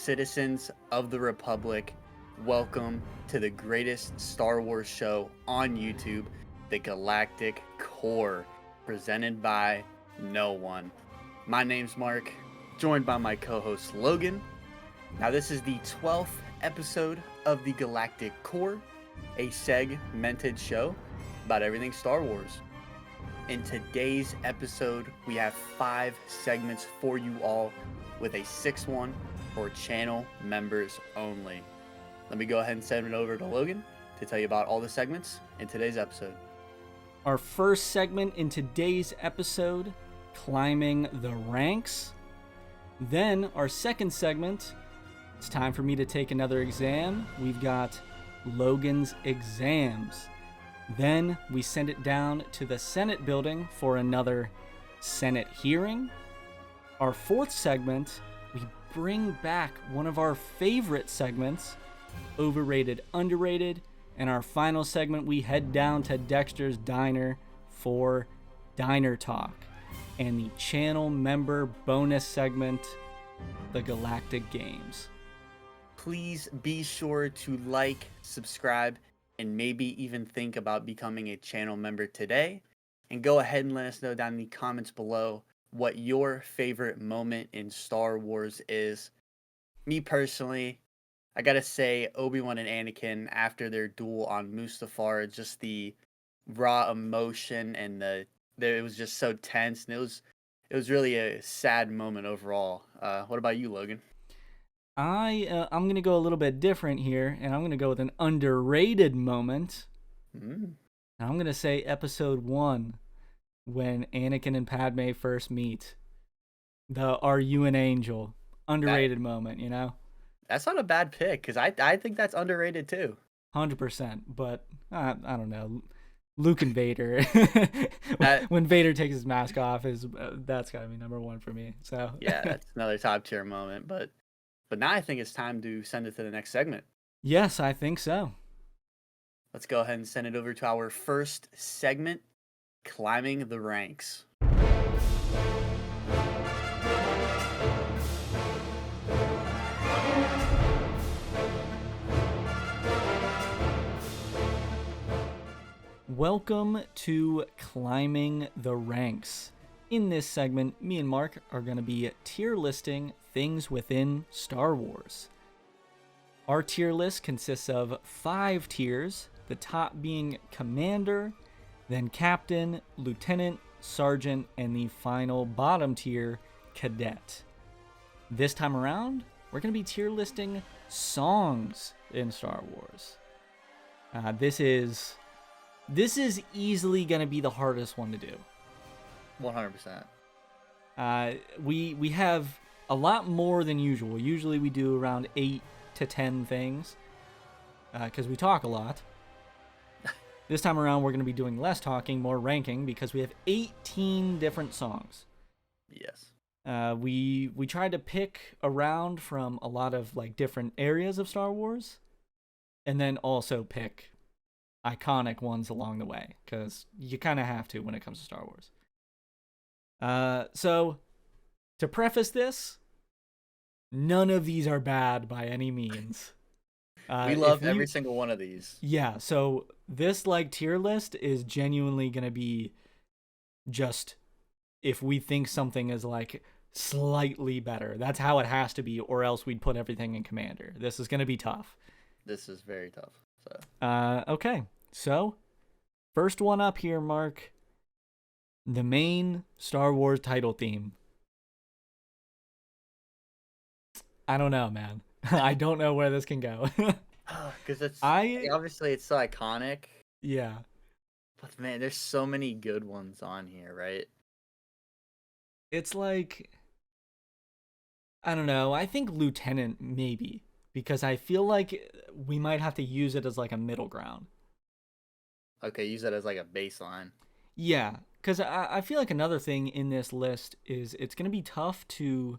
citizens of the Republic, welcome to the greatest Star Wars show on YouTube, the Galactic Core, presented by no one. My name's Mark, joined by my co-host Logan. Now this is the 12th episode of the Galactic Core, a segmented show about everything Star Wars. In today's episode, we have 5 segments for you all, with a 6th one for channel members only. Let me go ahead and send it over to Logan to tell you about all the segments in today's episode. Our first segment in today's episode, climbing the ranks. Then our second segment, it's time for me to take another exam. We've got Logan's exams. Then we send it down to the Senate building for another Senate hearing. Our fourth segment, we bring back one of our favorite segments, overrated, underrated. And our final segment, we head down to Dexter's Diner for Diner Talk. And the channel member bonus segment, the Galactic Games. Please be sure to like, subscribe, and maybe even think about becoming a channel member today. And go ahead and let us know down in the comments below what your favorite moment in Star Wars is. Me personally, I gotta say Obi-Wan and Anakin after their duel on Mustafar, just the raw emotion and it was just so tense, and it was really a sad moment overall. What about you, Logan? I'm gonna go a little bit different here, and I'm gonna go with an underrated moment. I'm gonna say episode 1, when Anakin and Padme first meet. The "Are you an angel?" Underrated moment, you know. That's not a bad pick, because I think that's underrated too. 100%, but I don't know. Luke and Vader, when Vader takes his mask off, that's gotta be number 1 for me. So yeah, that's another top tier moment, but now I think it's time to send it to the next segment. Yes, I think so. Let's go ahead and send it over to our first segment, climbing the ranks. Welcome to Climbing the Ranks. In this segment, me and Mark are going to be tier listing things within Star Wars. Our tier list consists of 5 tiers, the top being Commander, then Captain, Lieutenant, Sergeant, and the final bottom tier, Cadet. This time around, we're going to be tier listing songs in Star Wars. This is easily going to be the hardest one to do. 100%. We have a lot more than usual. Usually we do around 8 to 10 things, because we talk a lot. This time around, we're going to be doing less talking, more ranking, because we have 18 different songs. Yes. We tried to pick around from a lot of different areas of Star Wars, and then also pick iconic ones along the way, because you kind of have to when it comes to Star Wars. So, to preface this, none of these are bad by any means. We love every single one of these. Yeah, so this tier list is genuinely going to be just if we think something is slightly better. That's how it has to be, or else we'd put everything in Commander. This is going to be tough. This is very tough. Okay, so first one up here, Mark. The main Star Wars title theme. I don't know, man. I don't know where this can go. Because obviously it's so iconic. Yeah. But man, there's so many good ones on here, right? It's I don't know. I think Lieutenant maybe, because I feel like we might have to use it as a middle ground. Okay, use that as a baseline. Yeah, because I feel like another thing in this list is it's going to be tough to,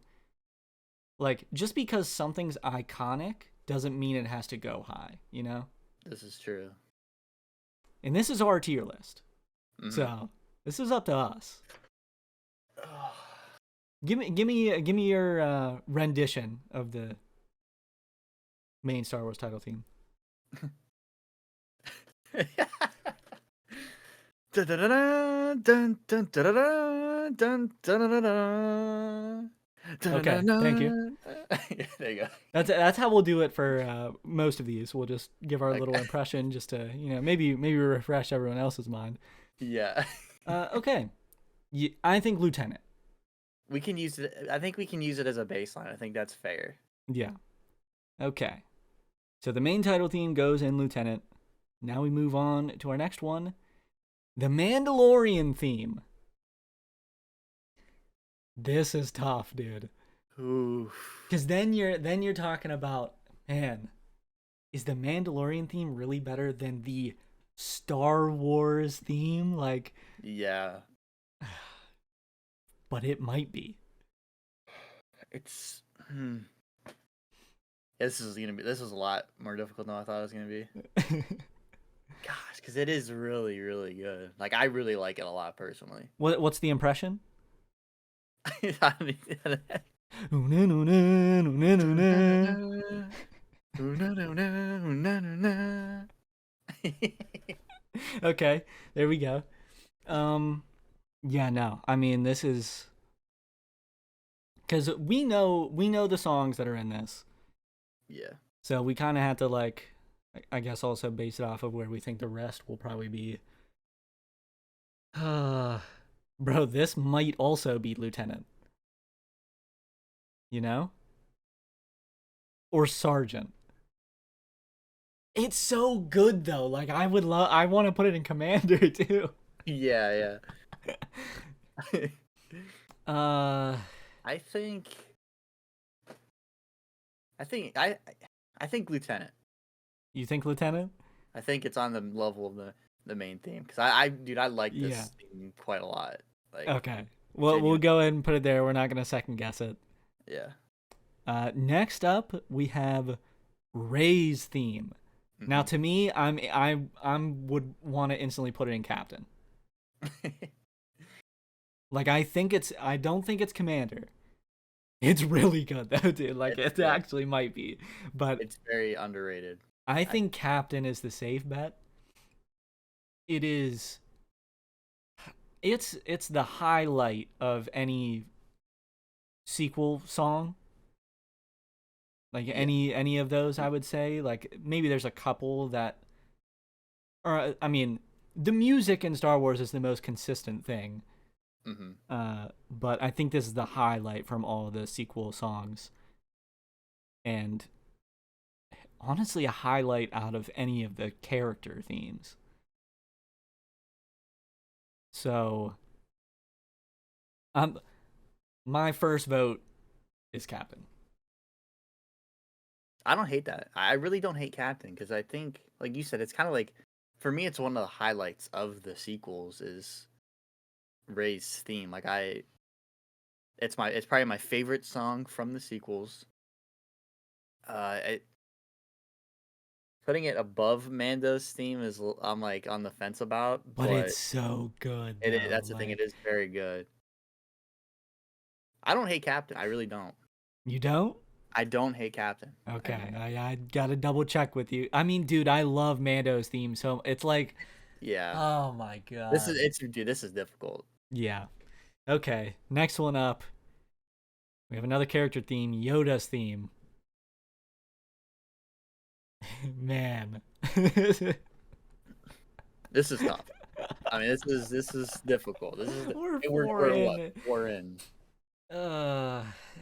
just because something's iconic doesn't mean it has to go high, you know? This is true. And this is our tier list. Mm-hmm. So, this is up to us. Give me your rendition of the main Star Wars title theme. Okay, thank you. There you go. That's how we'll do it for most of these. We'll just give our little Okay. impression, just to maybe refresh everyone else's mind. Yeah. Okay, I think Lieutenant. We can use it. I think we can use it as a baseline. I think that's fair. Yeah. Okay. So the main title theme goes in Lieutenant. Now we move on to our next one, the Mandalorian theme. This is tough, dude. Oof. Because then you're talking about, man, is the Mandalorian theme really better than the Star Wars theme? Like, Yeah. but it might be. It's. This is a lot more difficult than I thought it was gonna be. Gosh, because it is really, really good. Like I really like it a lot personally. What's the impression? Okay, there we go. Yeah, no. I mean, this is because we know the songs that are in this. Yeah. So we kind of have to, like, I guess, also base it off of where we think the rest will probably be. Bro, this might also be Lieutenant. You know? Or Sergeant. It's so good though. Like I want to put it in Commander too. Yeah, yeah. uh I think Lieutenant. You think Lieutenant? I think it's on the level of the main theme because I like this Yeah. theme quite a lot. Like Okay. Well, we'll go ahead and put it there. We're not gonna second guess it. Yeah. Next up we have Rey's theme. Mm-hmm. Now to me, I would want to instantly put it in Captain. Like I don't think it's Commander. It's really good though, dude. Like it actually might be, but it's very underrated. I think Captain is the safe bet. It is. It's the highlight of any sequel song. Like any of those, I would say. Like maybe there's a couple that, or I mean, the music in Star Wars is the most consistent thing. Mm-hmm. But I think this is the highlight from all of the sequel songs, and honestly, a highlight out of any of the character themes. So, my first vote is Captain. I don't hate that. I really don't hate Captain because I think, like you said, it's kind of like, for me, it's one of the highlights of the sequels is Rey's theme. Like it's probably my favorite song from the sequels. Putting it above Mando's theme is I'm like on the fence about, but it's so good. That's the thing. It is very good. I don't hate Captain. I really don't. You don't? I don't hate Captain. Okay, I gotta double check with you. I mean, dude, I love Mando's theme, so it's like, yeah. Oh my god. This is difficult. Yeah. Okay, next one up. We have another character theme, Yoda's theme. Man. This is tough. I mean, this is difficult. This is we're in.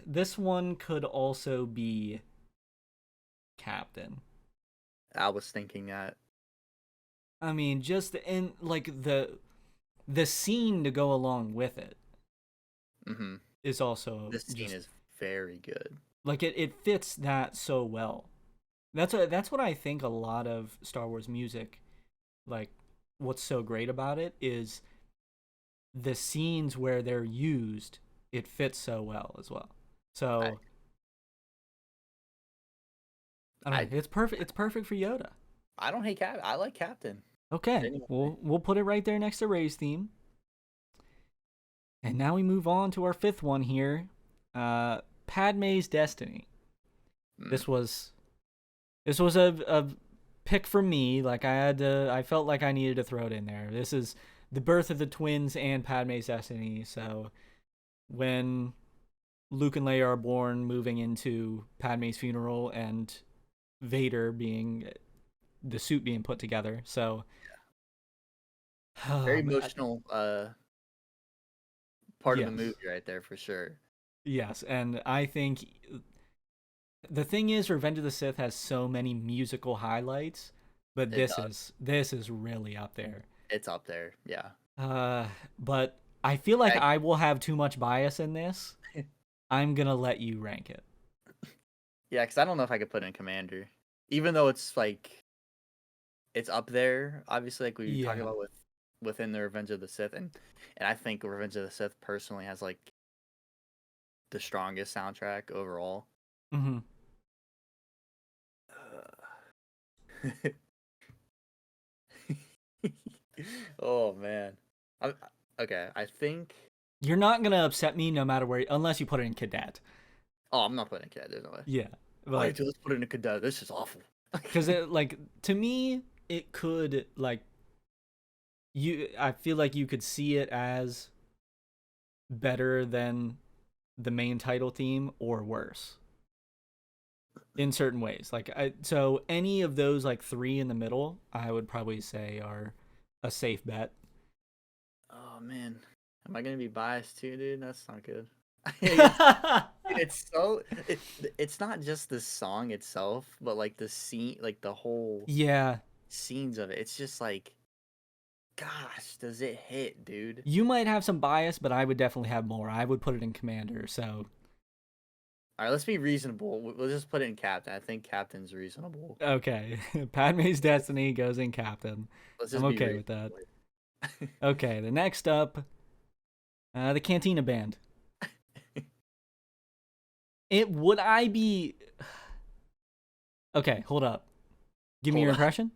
This one could also be Captain. I was thinking that. I mean, just in like the scene to go along with it is also. This scene is very good. Like it fits that so well. That's what I think a lot of Star Wars music, like what's so great about it is the scenes where they're used, it fits so well as well. So I don't know, it's perfect. It's perfect for Yoda. I don't hate Captain. I like Captain. Okay, we'll put it right there next to Rey's theme. And now we move on to our fifth one here, Padme's Destiny. This was This was a pick for me. Like I felt like I needed to throw it in there. This is the birth of the twins and Padme's destiny. So when Luke and Leia are born, moving into Padme's funeral, and Vader being the suit being put together. So Very emotional part of the yes, movie right there for sure. yes, and I think the thing is, Revenge of the Sith has so many musical highlights, but It does. this is really up there. It's up there. Yeah. But I feel like I, I will have too much bias in this. I'm gonna let you rank it. yeah, because I don't know if I could put in Commander, even though it's like it's up there. Obviously, like we were talking Yeah. about within the Revenge of the Sith, and I think Revenge of the Sith personally has like the strongest soundtrack overall. Mm-hmm. Oh man. I, okay, I think. You're not gonna upset me no matter where, unless you put it in Cadet. Oh, I'm not putting a Cadet. There's no way. Yeah, Oh, but dude, let's put it in a Cadet. This is awful. because it like to me it could like you. I feel like you could see it as better than the main title theme or worse in certain ways. Like so any of those like three in the middle, I would probably say are a safe bet. Oh man, am I gonna be biased too, dude? That's not good. It's so it's not just the song itself, but like the scene, like the whole Yeah, scenes of it. It's just like, gosh, does it hit, dude? you might have some bias, but I would definitely have more. I would put it in Commander. So All right, let's be reasonable. We'll just put it in Captain. I think Captain's reasonable. okay, Padme's Destiny goes in Captain. Let's I'm just be okay with that. reasonable. Okay, the next up, the Cantina Band. It would I be okay? Hold up. Give me Hold your on. impression.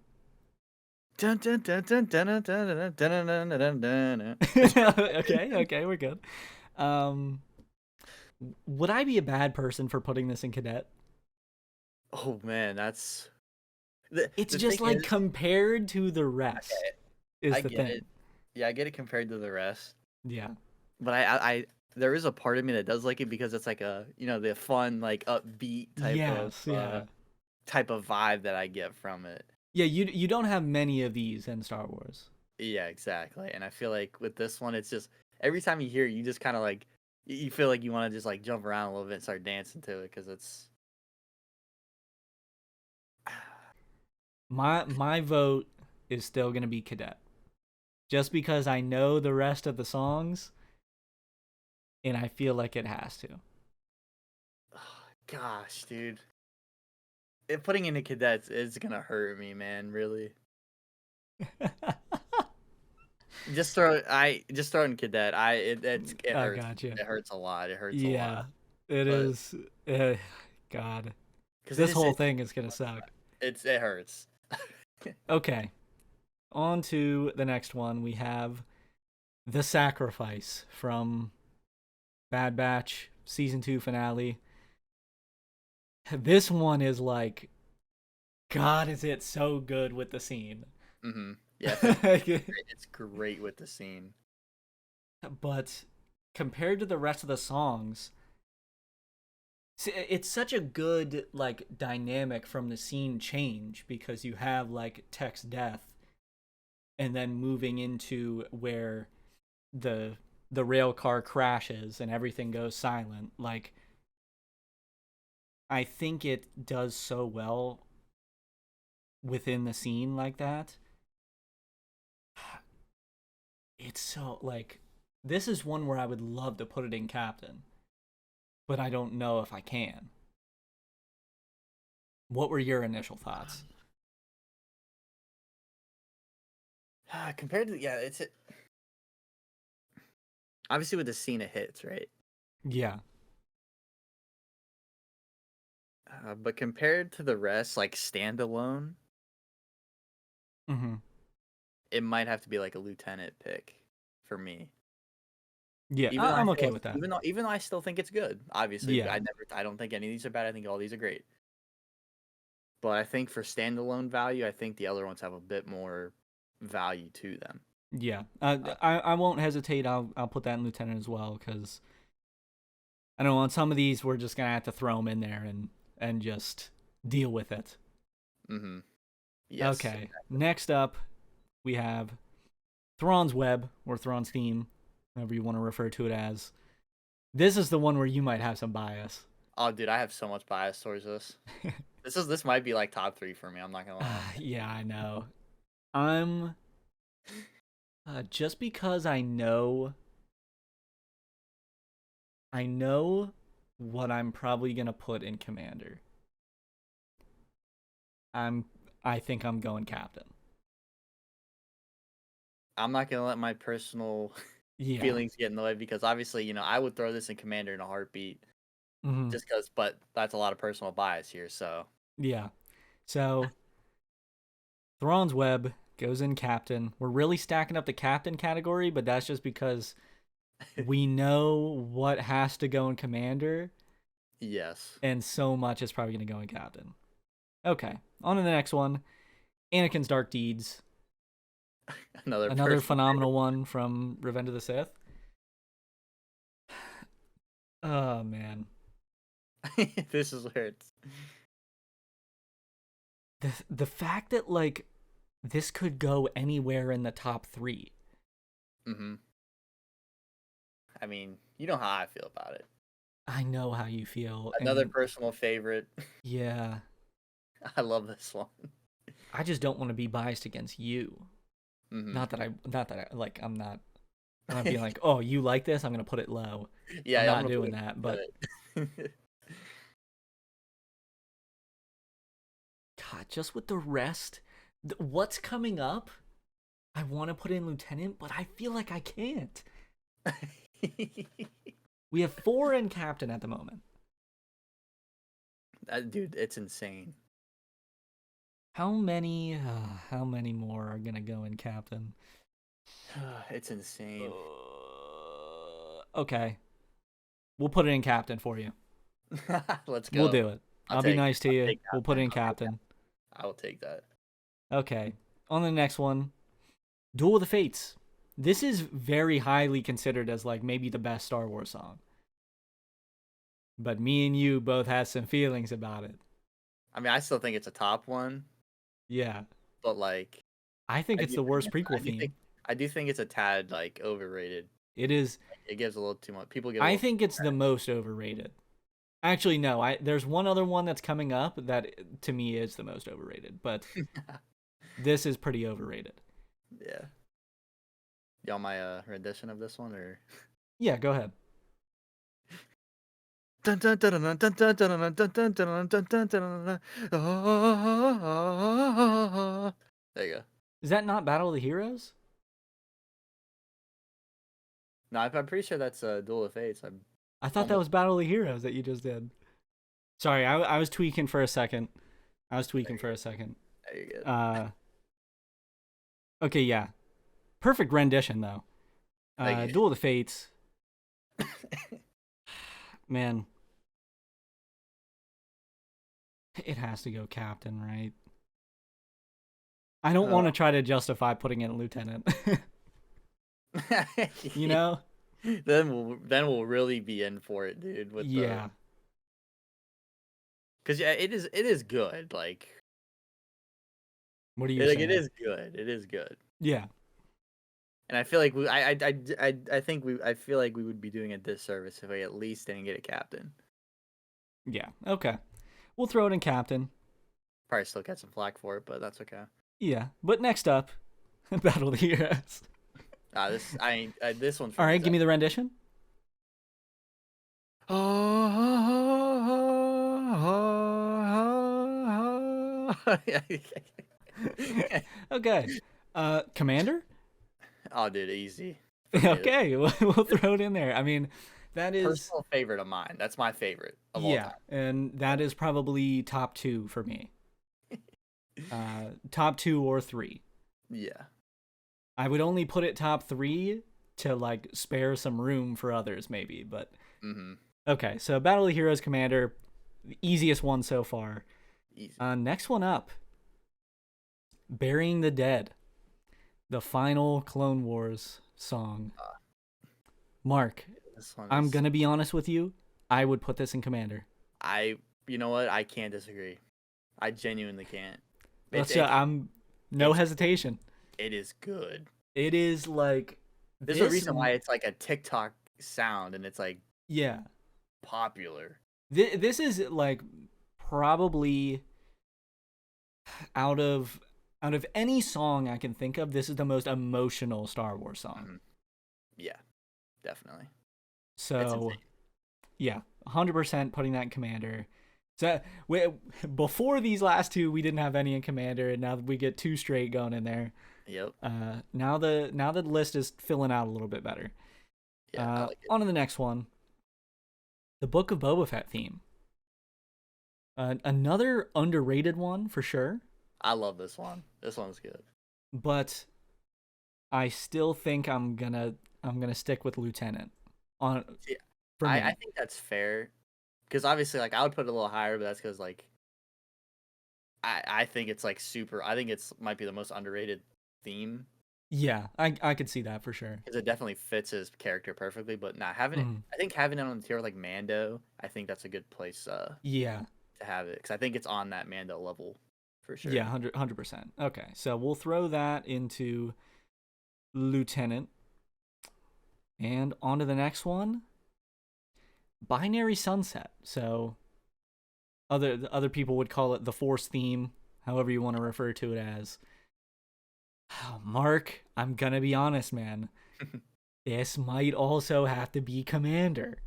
Dun, dun, dun, dun, dun, dun, dun, dun, dun, dun, dun, dun. Okay, we're good. Um, would I be a bad person for putting this in Cadet? Oh man, that's It's the just thing like is, compared to the rest okay, is I the get thing. it. Yeah, I get it compared to the rest. Yeah. But there is a part of me that does like it because it's like a, the fun, like upbeat Yes. Yeah. type of vibe that I get from it. Yeah. You don't have many of these in Star Wars. Yeah, exactly. And I feel like with this one, it's just every time you hear it, you just kind of like you feel like you want to just like jump around a little bit and start dancing to it because it's My vote is still gonna be Cadet, just because I know the rest of the songs, and I feel like it has to. gosh, dude. Putting into cadets is gonna hurt me, man. Really. Just throw in cadet. It I hurts. gotcha. It hurts a lot. It hurts a Yeah, lot. it But is. God, because this whole thing is gonna suck. it hurts. Okay, on to the next one. We have The Sacrifice from Bad Batch season 2 finale. This one is like, God, is it so good with the scene? Yeah, it's great with the scene. But compared to the rest of the songs, it's such a good like dynamic from the scene change, because you have like Tech's death and then moving into where the rail car crashes and everything goes silent. Like, I think it does so well within the scene like that. It's so like, this is one where I would love to put it in Captain, but I don't know if I can. What were your initial thoughts? Compared to obviously with the scene it hits, right? Yeah. But compared to the rest, like standalone, Mm-hmm. it might have to be like a lieutenant pick for me. Yeah, Even though I'm okay with that. even though I still think it's good. Obviously, Yeah. I don't think any of these are bad. I think all these are great. But I think for standalone value, I think the other ones have a bit more value to them. Yeah, I won't hesitate. I'll put that in lieutenant as well because I don't know. On some of these, we're just gonna have to throw them in there and just deal with it. Mm-hmm. Yes. Okay. Next up, we have Thrawn's Web or Thrawn's Theme, whatever you want to refer to it as. This is the one where you might have some bias. Oh, dude, I have so much bias towards this. This might be like top 3 for me. I'm not gonna lie. Yeah, I know. I'm just because I know what I'm probably gonna put in Commander. I think I'm going Captain. I'm not gonna let my personal feelings get in the way because obviously, I would throw this in Commander in a heartbeat. Mm-hmm. Just because, but that's a lot of personal bias here. So Yeah. So Thrawn's Web goes in Captain. We're really stacking up the Captain category, but that's just because we know what has to go in Commander. Yes. And so much is probably going to go in Captain. Okay. On to the next one. Anakin's Dark Deeds. Another phenomenal one from Revenge of the Sith. Oh, man. This is where it's... The fact that, like, this could go anywhere in the top 3. Mm-hmm. I mean, you know how I feel about it. I know how you feel. Another personal favorite. Yeah. I love this one. I just don't want to be biased against you. Mm-hmm. Not that I like. I'm not being like, oh, you like this? I'm gonna put it low. Yeah, I'm not doing that. But God, just with the rest, what's coming up? I want to put in Lieutenant, but I feel like I can't. We have 4 in Captain at the moment. Dude, it's insane. How many more are gonna go in Captain? It's insane. Okay, we'll put it in Captain for you. Let's go. We'll do it. I'll be nice to you. We'll put it in Captain. I will take that. Okay, on the next one, Duel of the Fates. This is very highly considered as like maybe the best Star Wars song. But me and you both had some feelings about it. I mean, I still think it's a top one. Yeah. But like, I think it's the worst prequel theme. I do think it's a tad like overrated. It is. It gives a little too much. People get. I think it's the most overrated. Actually, no. There's one other one that's coming up that to me is the most overrated, but this is pretty overrated. Yeah. Y'all my rendition of this one or? Yeah, go ahead. There you go. Is that not Battle of the Heroes? No, I'm pretty sure that's Duel of Fates. I thought that was Battle of the Heroes that you just did. Sorry, I was tweaking for a second. There you go. Okay, yeah. Perfect rendition, though. Duel of the Fates. Man. It has to go Captain, right? I don't want to try to justify putting in Lieutenant. You know? Then we'll really be in for it, dude. Yeah. Because it is good. Like, what are you saying? It is good. It is good. Yeah. And I feel like I feel like we would be doing a disservice if we at least didn't get a Captain. Yeah. Okay. We'll throw it in Captain. Probably still get some flack for it, but that's okay. Yeah. But next up, Battle of the Heroes. This one's. All right, give me the rendition. Okay. Commander? Oh, dude, easy. Okay, we'll throw it in there. I mean, that is personal favorite of mine. That's my favorite of all time. And that is probably top 2 for me. Top 2 or 3. Yeah. I would only put it top 3 to like spare some room for others, maybe. But okay, so Battle of the Heroes Commander, the easiest one so far. Easy. Next one up, Burying the Dead, the final Clone Wars song. Uh, Mark, this one I'm is gonna be honest with you. I would put this in Commander. I. You know what? I can't disagree. I genuinely can't. Let's. It's I'm no it's hesitation. it is good. It is like There's a reason why it's like a TikTok sound and it's like Yeah. popular. This is like probably out of any song I can think of, this is the most emotional Star Wars song. Mhm. Yeah, definitely. It's So insane. yeah, 100% putting that in Commander. So before these last two, we didn't have any in Commander, and now we get two straight going in there. Yep. Now the list is filling out a little bit better. Yeah, I like it. On to the next one, the Book of Boba Fett theme. Another underrated one for sure, I love this one. This one's good. but I still think I'm gonna stick with Lieutenant on See, for me. I think that's fair because obviously, like, I would put it a little higher, but that's because like I think it's like super. I think it's might be the most underrated theme Yeah, I could see that for sure. because it definitely fits his character perfectly. But not having it, Mhm. I think having it on the tier with, like Mando, I think that's a good place Yeah, to have it because I think it's on that Mando level for sure. yeah, 100%. Okay, so we'll throw that into Lieutenant, and on to the next one, Binary Sunset. So other people would call it the Force theme, however you want to refer to it as. Mark, I'm gonna be honest, man. This might also have to be Commander.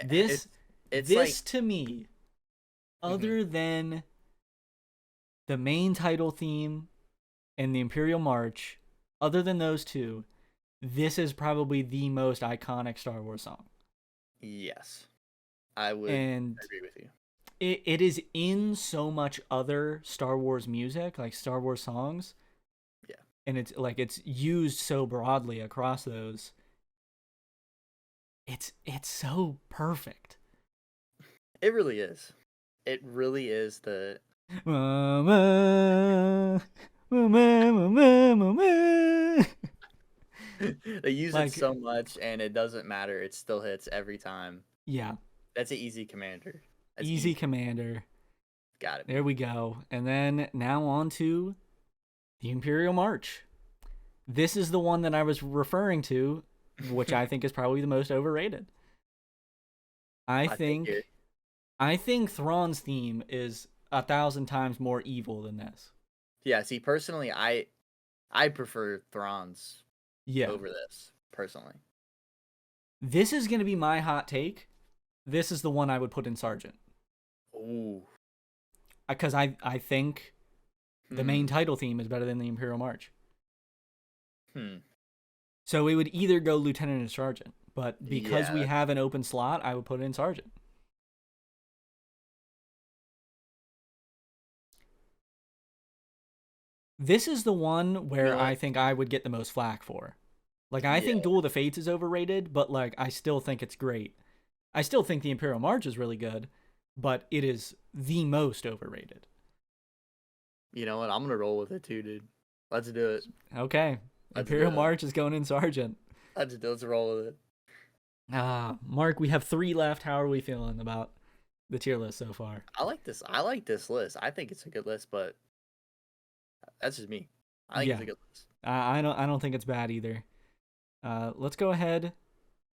This It's like this to me, mhm. other than the main title theme and the Imperial March, other than those two, this is probably the most iconic Star Wars song. Yes, I would And agree with you. it is in so much other Star Wars music, like Star Wars songs, Yeah, and it's used so broadly across those. It's so perfect. it really is. It really is the Mama, mama, mama, mama. they use it Like, so much and it doesn't matter. It still hits every time. yeah, That's an easy commander. That's easy easy. Commander. Gotta There be. we go. And then now on to the Imperial March. This is the one that I was referring to, which I think is probably the most overrated. I I think think it. I think Thrawn's theme is 1,000 times more evil than this. Yeah. See, personally, I prefer Thrawn's Yeah. over this personally. This is going to be my hot take. This is the one I would put in Sergeant. Ooh. Because I think the main Hmm. title theme is better than the Imperial March. Hmm. So it would either go Lieutenant or Sergeant. But because we Yeah. have an open slot, I would put it in Sergeant. This is the one You where know I what? think I would get the most flack for. Like, I Yeah. think Duel of the Fates is overrated, but, like, I still think it's great. I still think the Imperial March is really good, but it is the most overrated. You know what? I'm gonna roll with it too, dude. Let's do it. Okay. Let's do Imperial it. March is going in Sergeant. Let's roll with it. Mark, we have 3 left. How are we feeling about the tier list so far? I like this. I like this list. I think it's a good list, but that's just me. I think it's Yeah. a good list. I don't think it's bad either. Let's go ahead.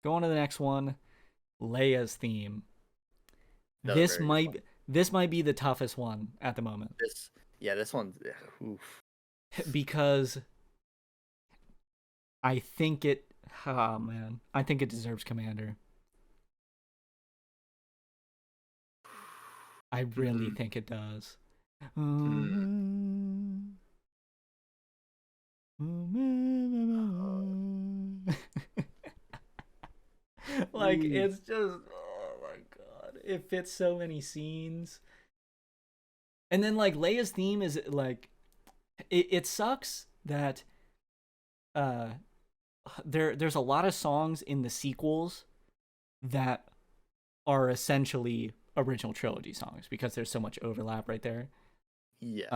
Go on to the next one. Leia's theme. Another very good one. This might be the toughest one at the moment This one's oof. because I think it. Oh man, I think it deserves Commander. I really Hmm. think it does. Hmm. Like, Ooh. it's just, oh my god, it fits so many scenes. And then, like, Leia's theme is like, it sucks that uh there's a lot of songs in the sequels that are essentially original trilogy songs because there's so much overlap right there. Yes.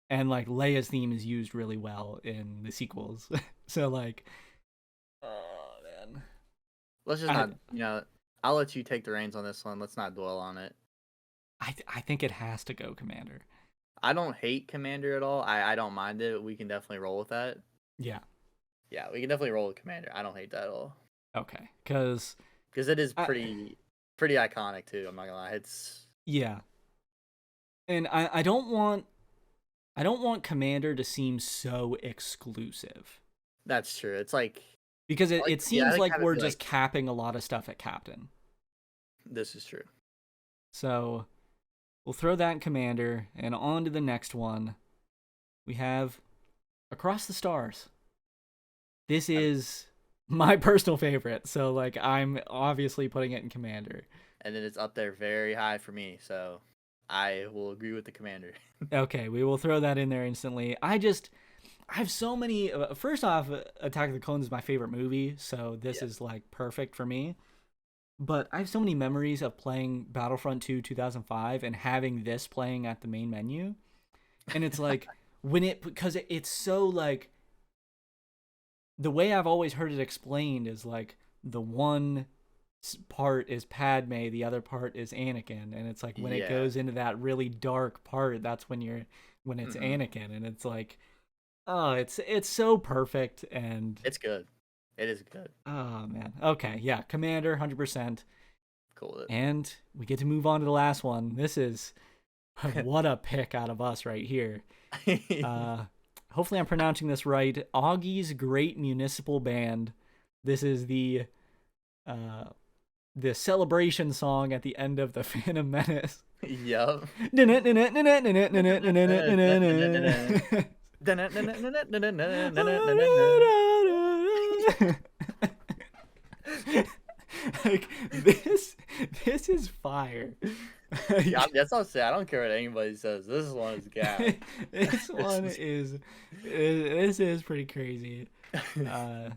And like Leia's theme is used really well in the sequels. So like, oh man, Let's just not. I'll let you take the reins on this one. Let's not dwell on it. I think it has to go Commander. I don't hate Commander at all. I don't mind it. We can definitely roll with that. Yeah. Yeah, we can definitely roll with Commander. I don't hate that at all. Okay, because it is pretty iconic too. I'm not gonna lie. It's yeah, and I don't want Commander to seem so exclusive. That's true. It's like because it seems like we're just like, capping a lot of stuff at Captain. This is true. So we'll throw that in Commander, and on to the next one. We have Across the Stars. This is my personal favorite, so like I'm obviously putting it in Commander. And then it's up there very high for me, so I will agree with the Commander. Okay, we will throw that in there instantly. I have so many. First off, Attack of the Clones is my favorite movie, so this is like perfect for me. But I have so many memories of playing Battlefront 2 2005 and having this playing at the main menu. And it's like, because it's so like, the way I've always heard it explained is like, the one part is Padme, the other part is Anakin. And it's like, when it goes into that really dark part, that's when it's Anakin. And it's like, oh, it's so perfect. And it's good. It is good. Oh, man. Okay, yeah. Commander, 100%. Cool. And we get to move on to the last one. This is... what a pick out of us right here. Hopefully I'm pronouncing this right. Augie's Great Municipal Band. This is the celebration song at the end of The Phantom Menace. Yup. Like this is fire. Yeah, that's what I'm saying. I don't care what anybody says. This one is gas. This is pretty crazy. I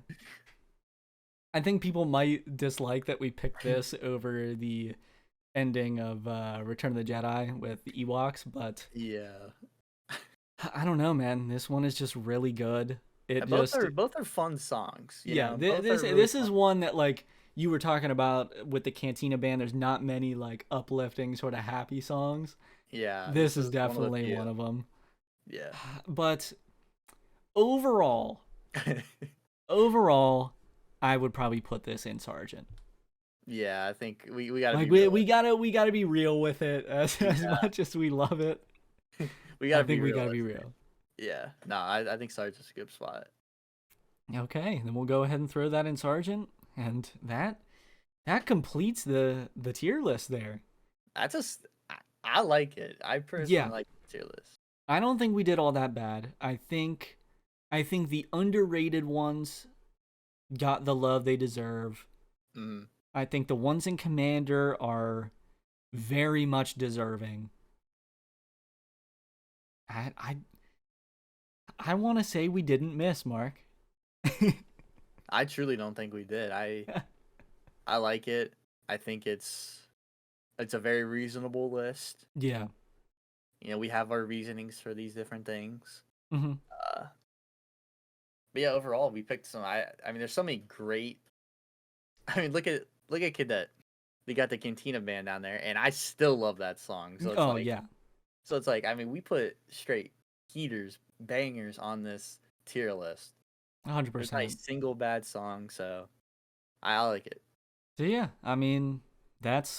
think people might dislike that we picked this over the ending of Return of the Jedi with the Ewoks, but yeah, I don't know, man. This one is just really good. Both are fun songs. Yeah, this is one that like you were talking about with the Cantina Band. There's not many like uplifting sort of happy songs. Yeah, this is definitely one of them. Yeah, but overall, I would probably put this in Sergeant. Yeah, I think we gotta like be we gotta be real with it as much as we love it. we gotta be real. Yeah, no, I think Sergeant's a good spot. Okay, then we'll go ahead and throw that in Sergeant, and that completes the tier list there. I like it. I personally like the tier list. I don't think we did all that bad. I think the underrated ones got the love they deserve. Mm. I think the ones in Commander are very much deserving. I want to say we didn't miss, Mark. I truly don't think we did. I like it. I think it's a very reasonable list. Yeah. You know, we have our reasonings for these different things. Mm-hmm. But yeah, overall, we picked some. I mean, there's so many great. I mean, look at Cadet. We got the Cantina Band down there, and I still love that song. So it's yeah. So it's like, I mean, we put straight heaters, bangers on this tier list. 100%. There's not a single bad song, so I like it. So yeah, I mean, that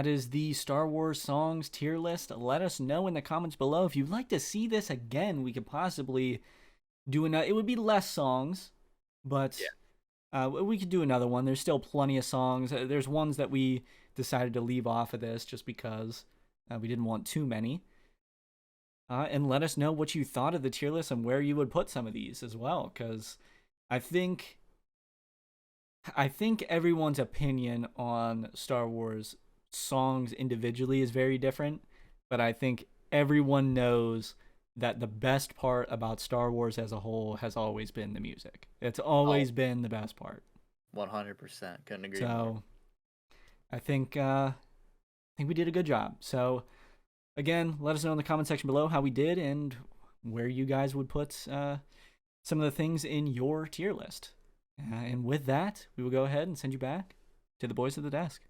is the Star Wars songs tier list. Let us know in the comments below if you'd like to see this again. We could possibly do another. It would be less songs, but we could do another one. There's still plenty of songs. There's ones that we decided to leave off of this just because we didn't want too many. And let us know what you thought of the tier list and where you would put some of these as well, because I think everyone's opinion on Star Wars songs individually is very different, but I think everyone knows that the best part about Star Wars as a whole has always been the music. It's always been the best part. 100%. Couldn't agree more. So I think think we did a good job. So, again, let us know in the comment section below how we did and where you guys would put some of the things in your tier list. And with that, we will go ahead and send you back to the boys at the desk.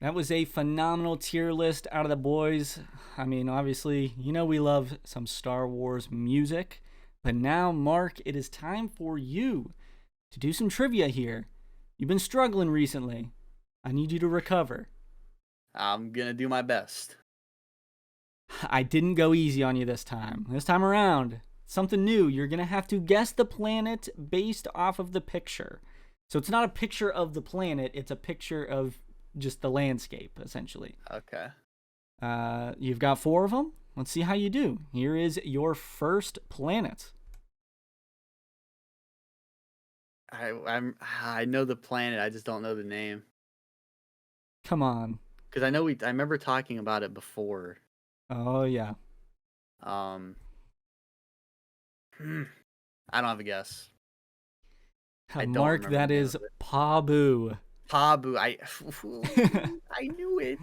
That was a phenomenal tier list out of the boys. I mean, obviously, you know we love some Star Wars music. But now, Mark, it is time for you to do some trivia here. You've been struggling recently. I need you to recover. I'm going to do my best. I didn't go easy on you this time. This time around, something new. You're going to have to guess the planet based off of the picture. So it's not a picture of the planet. It's a picture of just the landscape, essentially. Okay. You've got 4 of them. Let's see how you do. Here is your first planet. I know the planet. I just don't know the name. Come on. Because I remember talking about it before. Oh, yeah. I don't have a guess. Mark, that is Pabu. Pabu. I knew it.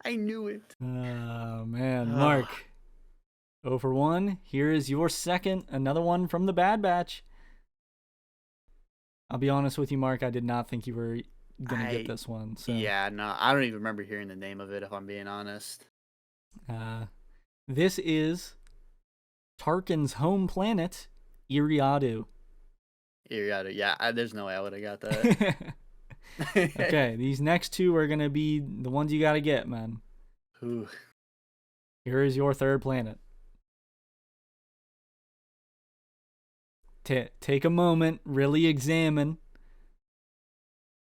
I knew it. Oh, man. Mark, 0 for 1. Here is your second, another one from the Bad Batch. I'll be honest with you, Mark. I did not think you were going to get this one. So. Yeah, no. I don't even remember hearing the name of it, if I'm being honest. This is Tarkin's home planet, Iriadu. Iriadu. Yeah, there's no way I would have got that. Okay, these next 2 are going to be the ones you got to get, man. Ooh. Here is your third planet. Take a moment, really examine,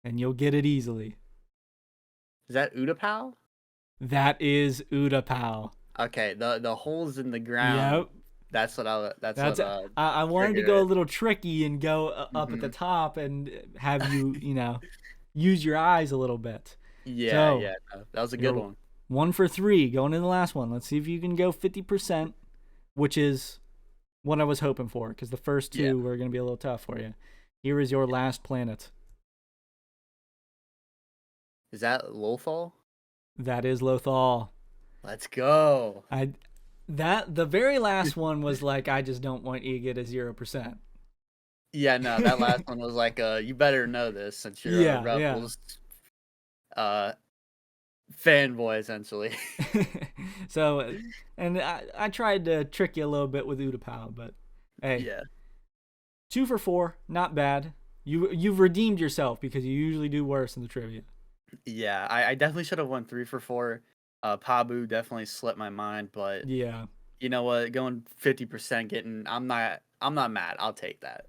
and you'll get it easily. Is that Utapau? That is Utapau. Okay, the holes in the ground. Yep. That's what I wanted to go a little tricky and go up at the top and have you, use your eyes a little bit. Yeah, no, that was a good one. 1 for 3, going to the last one. Let's see if you can go 50%, which is what I was hoping for, because the first 2 were going to be a little tough for you. Here is your last planet. Is that Lothal? That is Lothal. Let's go. The very last one was like, I just don't want you to get a 0%. Yeah, no, that last one was like, you better know this since you're a Rebels fanboy, essentially. So, and I tried to trick you a little bit with Utapau, but hey. Yeah. 2 for 4, not bad. You've redeemed yourself because you usually do worse in the trivia. Yeah, I definitely should have won 3 for 4. Pabu definitely slipped my mind, but yeah, you know what? Going 50%, I'm not mad. I'll take that.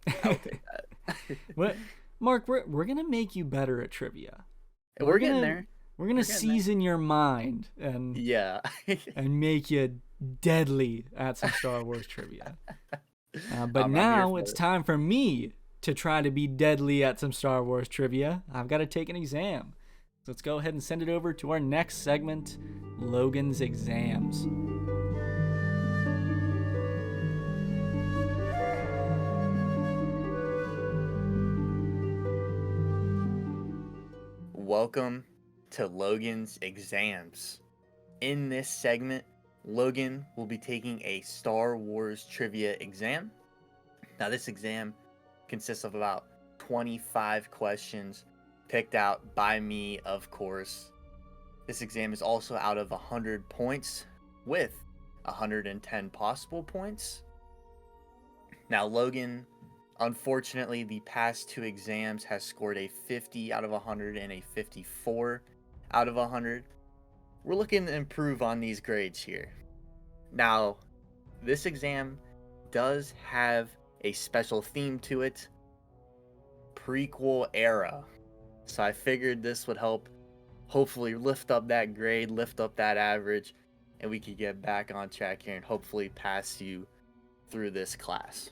What, Mark? We're gonna make you better at trivia. We're getting there. We're gonna season your mind and and make you deadly at some Star Wars trivia. But now it's time for me to try to be deadly at some Star Wars trivia. I've got to take an exam. So let's go ahead and send it over to our next segment, Logan's Exams. Welcome to Logan's Exams. In this segment, Logan will be taking a Star Wars trivia exam. Now, this exam consists of about 25 questions picked out by me, of course. This exam is also out of 100 points with 110 possible points. Now, Logan, unfortunately, the past 2 exams has scored a 50 out of 100 and a 54 out of 100. We're looking to improve on these grades here. Now, this exam does have a special theme to it, prequel era. So I figured this would help hopefully lift up that grade, lift up that average, and we could get back on track here and hopefully pass you through this class.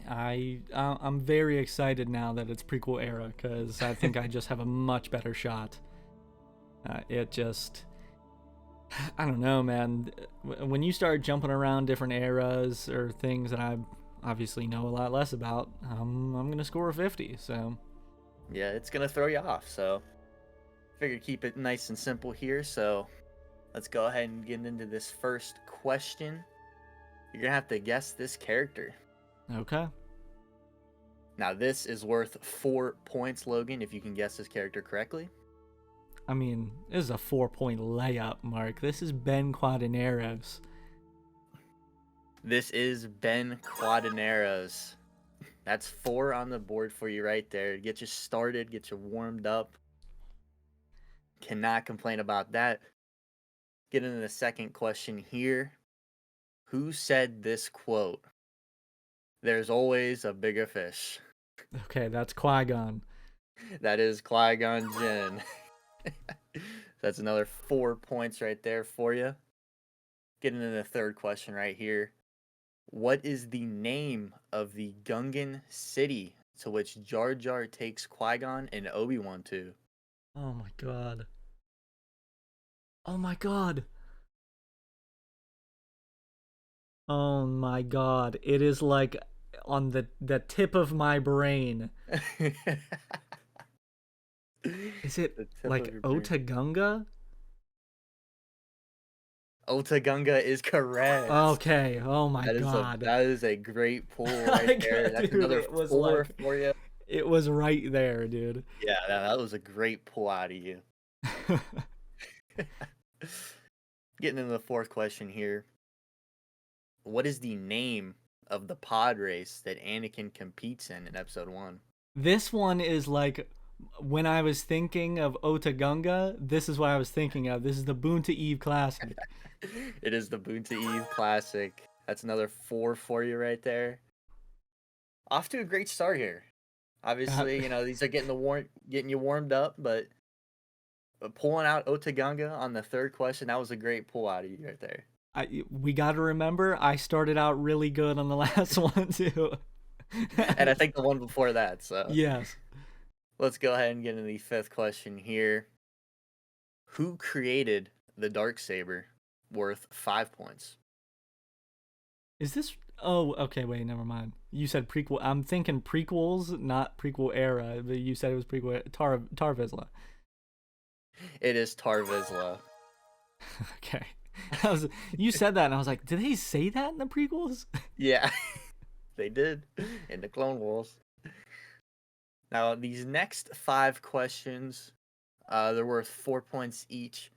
I'm very excited now that it's prequel era because I think I just have a much better shot. I don't know, man. When you start jumping around different eras or things that I obviously know a lot less about, I'm gonna score a 50. So yeah, it's gonna throw you off. So Figure keep it nice and simple here. So let's go ahead and get into this first question. You're gonna have to guess this character. Okay. Now this is worth 4 points, Logan, if you can guess this character correctly. I mean, this is a 4-point layup, Mark. This is Ben Quadineros. This is Ben Quadineros. That's 4 on the board for you right there. Get you started, get you warmed up. Cannot complain about that. Get into the second question here. Who said this quote? There's always a bigger fish. Okay, that's Qui-Gon. That is Qui-Gon Jinn. That's another 4 points right there for you. Getting into the third question right here. What is the name of the Gungan city to which Jar Jar takes Qui-Gon and Obi-Wan to? Oh my god. Oh my god. Oh my god. It is like on the tip of my brain. Is it like Otagunga? Otagunga is correct. Okay. Oh my god. That is a great pull right there. That's Dude, another it was 4 like- for you. It was right there, dude. Yeah, that was a great pull out of you. Getting into the fourth question here. What is the name of the pod race that Anakin competes in episode 1? This one is like, when I was thinking of Otagunga, this is what I was thinking of. This is the Boonta Eve Classic. It is the Boonta Eve Classic. That's another 4 for you right there. Off to a great start here. Obviously, these are getting you warmed up, but pulling out Otagunga on the third question, that was a great pull out of you right there. We got to remember, I started out really good on the last one too. And I think the one before that, so. Yes. Let's go ahead and get into the fifth question here. Who created the Darksaber? Worth 5 points. Is this... Oh, okay, wait, never mind. You said prequel. I'm thinking prequels, not prequel era, but you said it was prequel. Tar Vizsla. It is Tar Vizsla. Okay. You said that, and I was like, did they say that in the prequels? Yeah, they did in the Clone Wars. Now, these next 5 questions, they're worth 4 points each.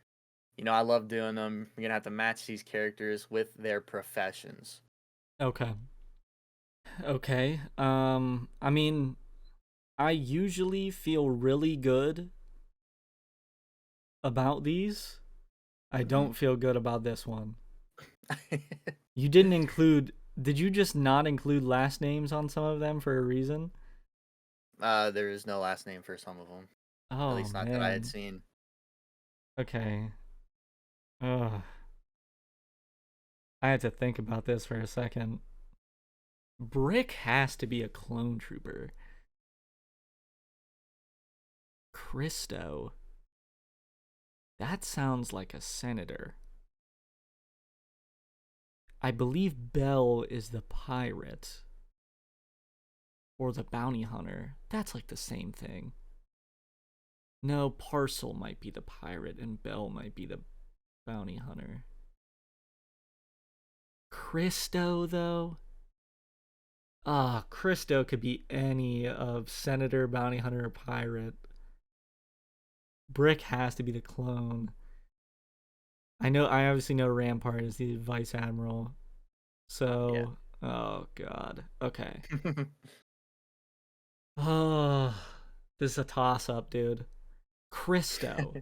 I love doing them. You're going to have to match these characters with their professions. Okay. I mean, I usually feel really good about these. I don't feel good about this one. You didn't include... Did you just not include last names on some of them for a reason? There is no last name for some of them. Oh, At least not that I had seen. Okay. Ugh. I had to think about this for a second. Brick has to be a clone trooper. Christo. That sounds like a senator. I believe Bell is the pirate. Or the bounty hunter. That's like the same thing. No, Parcel might be the pirate and Bell might be the bounty hunter. Christo, though? Christo could be any of Senator, bounty hunter, or pirate. Brick has to be the clone. I obviously know Rampart is the vice admiral. So, yeah. Oh god. Okay. Oh, this is a toss-up, dude. Christo.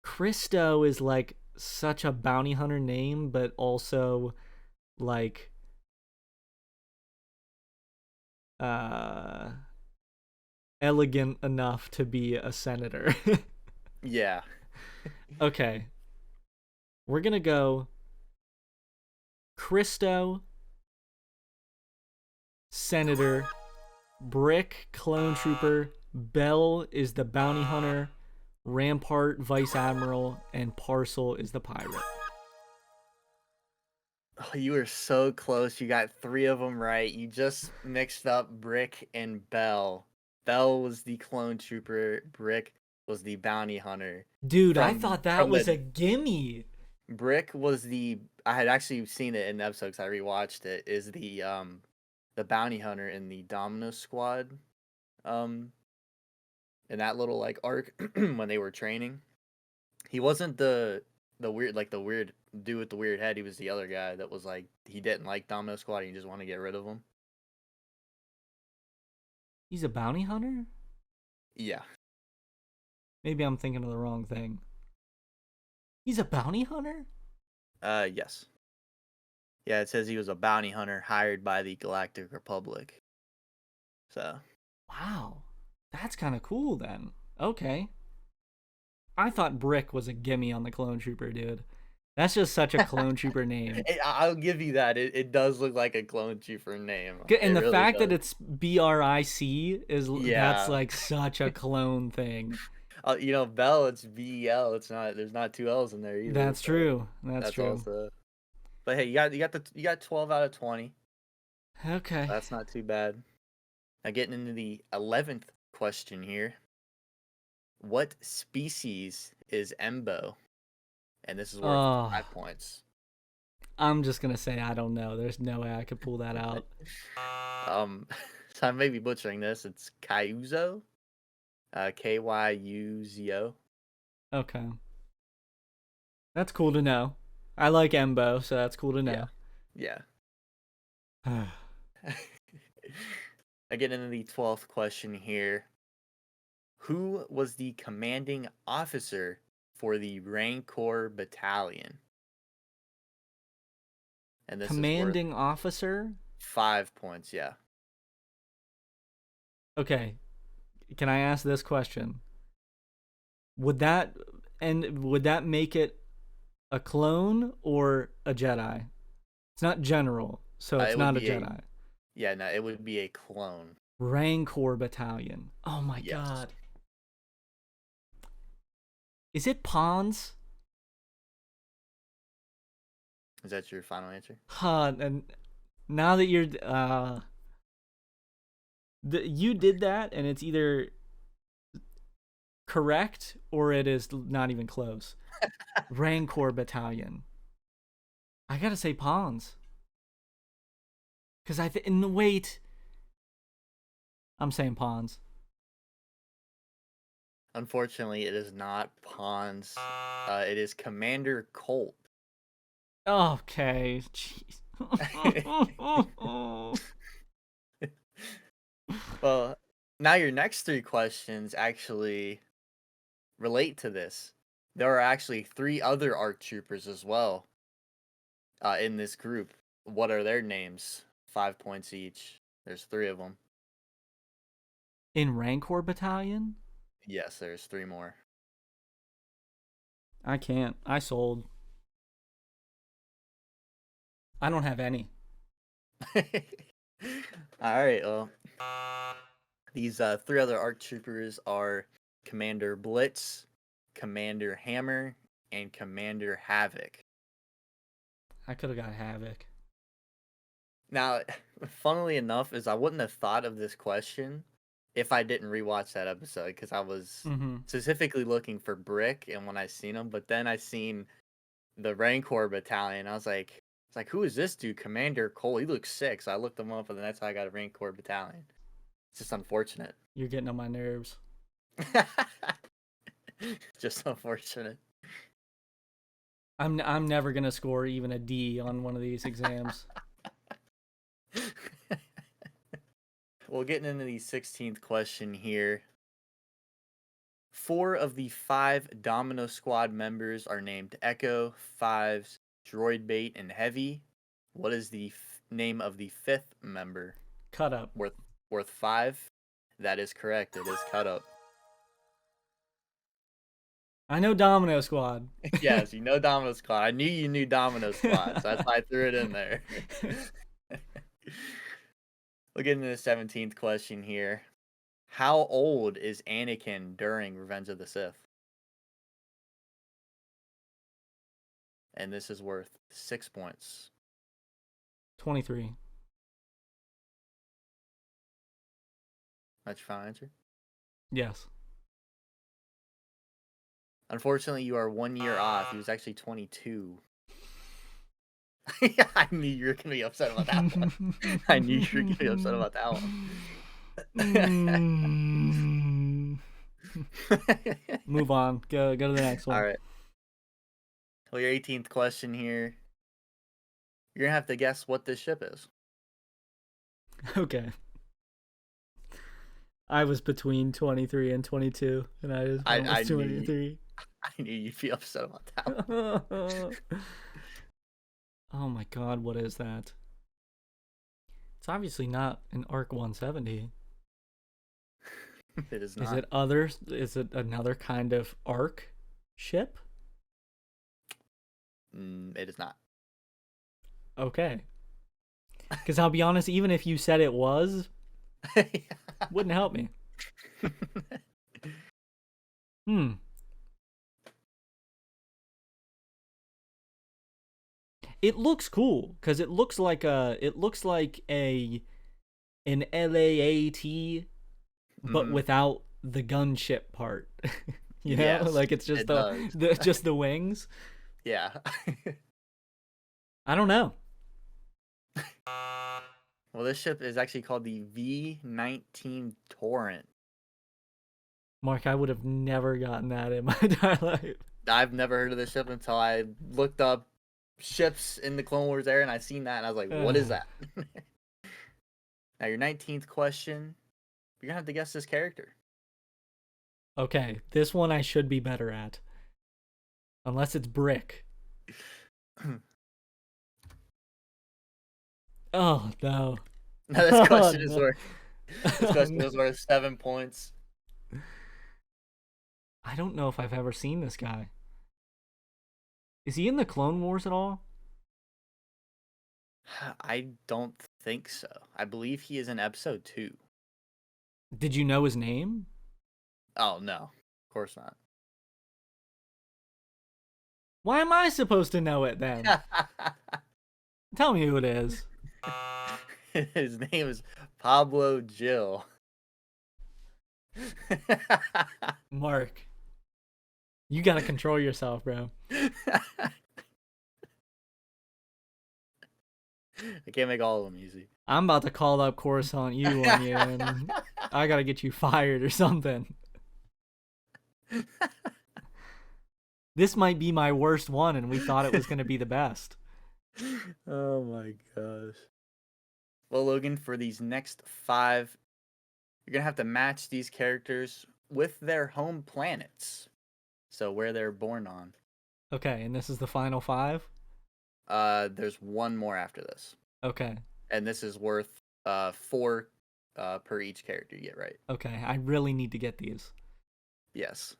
Christo is like such a bounty hunter name, but also like elegant enough to be a senator. Yeah. Okay. We're gonna go Christo, senator, Brick, clone trooper, Bell is the bounty hunter, Rampart, vice admiral, and Parcel is the pirate. Oh, you were so close. You got 3 of them right. You just mixed up Brick and Bell. Bell was the clone trooper. Brick was the bounty hunter. Dude, I From thought that from was the a gimme. Brick was the I had actually seen it in the episode because I rewatched it. Is the bounty hunter in the Domino Squad, um, in that little like arc when they were training. He wasn't the weird dude with the weird head. He was the other guy that was like he didn't like Domino Squad. He just wanted to get rid of him. He's a bounty hunter? Yeah. Maybe I'm thinking of the wrong thing. He's a bounty hunter? Yes. Yeah, it says he was a bounty hunter hired by the Galactic Republic. So. Wow. That's kind of cool then. Okay. I thought Brick was a gimme on the Clone Trooper, dude. That's just such a Clone Trooper name. I'll give you that. It does look like a clone trooper name. And the really fact that does. it's BRIC is that's Yeah. like such a clone thing. Bell, it's BEL. It's not. There's not two L's in there either. That's so true. That's true. Also. But hey, you got 12 out of 20. Okay. That's not too bad. Now getting into the 11th question here. What species is Embo? And this is worth 5 points. I'm just gonna say I don't know. There's no way I could pull that out. So I may be butchering this. It's Kyuzo. Kyuzo. Okay. That's cool to know. I like Embo, so that's cool to know. Yeah. I get into the 12th question here. Who was the commanding officer for the Rancor Battalion? And this Commanding is worth officer? 5 points, yeah. Okay. Can I ask this question? Would that make it a clone or a Jedi? It's not general, so it's not a Jedi. Yeah, no, it would be a clone. Rancor Battalion. Oh my god. Is it Pawns? Is that your final answer? And now that you're you did that, and it's either correct or it is not even close. Rancor Battalion. I gotta say Pawns. Because wait. I'm saying Pawns. Unfortunately, it is not Pawns. It is Commander Colt. Okay. Jeez. Well, now your next 3 questions actually relate to this. There are actually 3 other ARC troopers as well in this group. What are their names? 5 points each. There's 3 of them. In Rancor Battalion? Yes, there's 3 more. I can't. I sold. I don't have any. Alright, well. These 3 other ARC troopers are Commander Blitz, Commander Hammer, and Commander Havoc. I could have got Havoc. Now, funnily enough, is I wouldn't have thought of this question if I didn't rewatch that episode, because I was specifically looking for Brick, and when I seen him, but then I seen the Rancor Battalion, I was like, who is this dude? Commander Cole. He looks sick. So I looked him up, and that's how I got a Rancor Battalion. It's just unfortunate. You're getting on my nerves. Just unfortunate. I'm never gonna score even a D on one of these exams. Well, getting into the 16th question here. 4 of the 5 Domino Squad members are named Echo, Fives, Droid Bait, and Heavy. What is the name of the 5th member? Cut Up. Worth 5? That is correct. It is Cut Up. I know Domino Squad. Yes, you know Domino Squad. I knew you knew Domino Squad, so that's why I threw it in there. We'll get into the 17th question here. How old is Anakin during Revenge of the Sith? And this is worth 6 points. 23. That's your final answer. Yes. Unfortunately, you are 1 year off. He was actually 22. I knew you were gonna be upset about that one. I knew you were gonna be upset about that Mm. one. Move on. Go to the next one. All right. Well, your 18th question here. You're gonna have to guess what this ship is. Okay. I was between 23 and 22, and I just went with 23. I knew you'd be upset about that one. Oh my god, what is that? It's obviously not an Arc 170. It is not. Is it another kind of Arc ship? It is not. Okay. Because I'll be honest, even if you said it was, wouldn't help me. It looks cool because it looks like an LAAT, but without the gunship part. You know, Yes, like it's just just the wings. Yeah. I don't know. Well, this ship is actually called the V-19 Torrent. Mark, I would have never gotten that in my entire life. I've never heard of this ship until I looked up ships in the Clone Wars era, and I seen that, and I was like, what is that? Now, your 19th question, you're going to have to guess this character. Okay, this one I should be better at. Unless it's Brick. Oh, no. No, this question is worth... This question is worth 7 points. I don't know if I've ever seen this guy. Is he in the Clone Wars at all? I don't think so. I believe he is in episode 2. Did you know his name? Oh, no. Of course not. Why am I supposed to know it then? Tell me who it is. His name is Pablo Gil. Mark, you gotta control yourself, bro. I can't make all of them easy. I'm about to call up Coruscant you on you, and I gotta get you fired or something. This might be my worst one, and we thought it was gonna be the best. Oh my gosh. Well, Logan, for these next 5, you're going to have to match these characters with their home planets. So where they're born on. Okay, and this is the final 5? There's one more after this. Okay. And this is worth 4 per each character you get right. Okay, I really need to get these. Yes.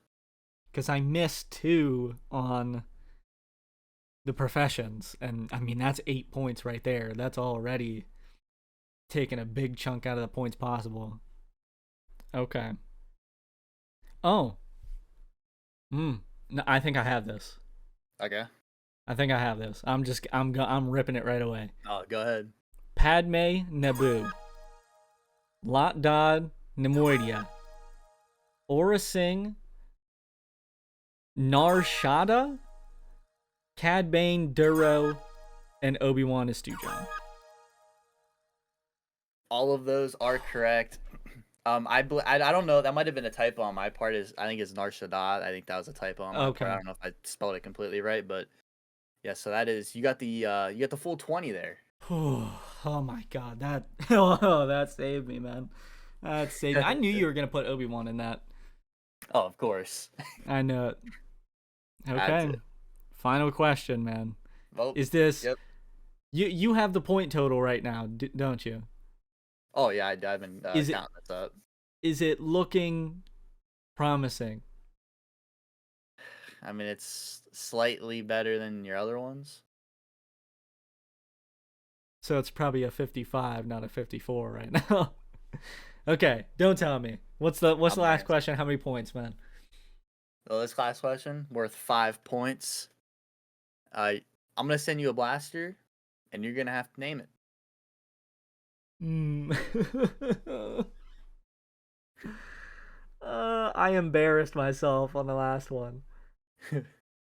Because I missed 2 on the professions, and I mean that's 8 points right there. That's already taking a big chunk out of the points possible. Okay. Oh. No, I think I have this. Okay. I think I have this. I'm ripping it right away. Oh, go ahead. Padme Naboo. Lot Dod Nemoidia. Aura Singh. Nar Shaddaa. Cad Bane, Duro, and Obi-Wan Estujon. All of those are correct. I don't know. That might have been a typo on my part. I think it's Nar Shaddaa. I think that was a typo on my part. I don't know if I spelled it completely right, but yeah. So that is you got the full 20 there. Oh my god, that that saved me, man. That saved me. I knew you were gonna put Obi-Wan in that. Oh, of course. I know it. Okay. Final question, man. Well, is this? Yep. You have the point total right now, don't you? Oh yeah, I've been counting this up. Is it looking promising? I mean, it's slightly better than your other ones. So it's probably a 55, not a 54 right now. Okay, don't tell me. What's the last question? How many points, man? Well, this last question worth 5 points. I'm gonna send you a blaster, and you're gonna have to name it. I embarrassed myself on the last one.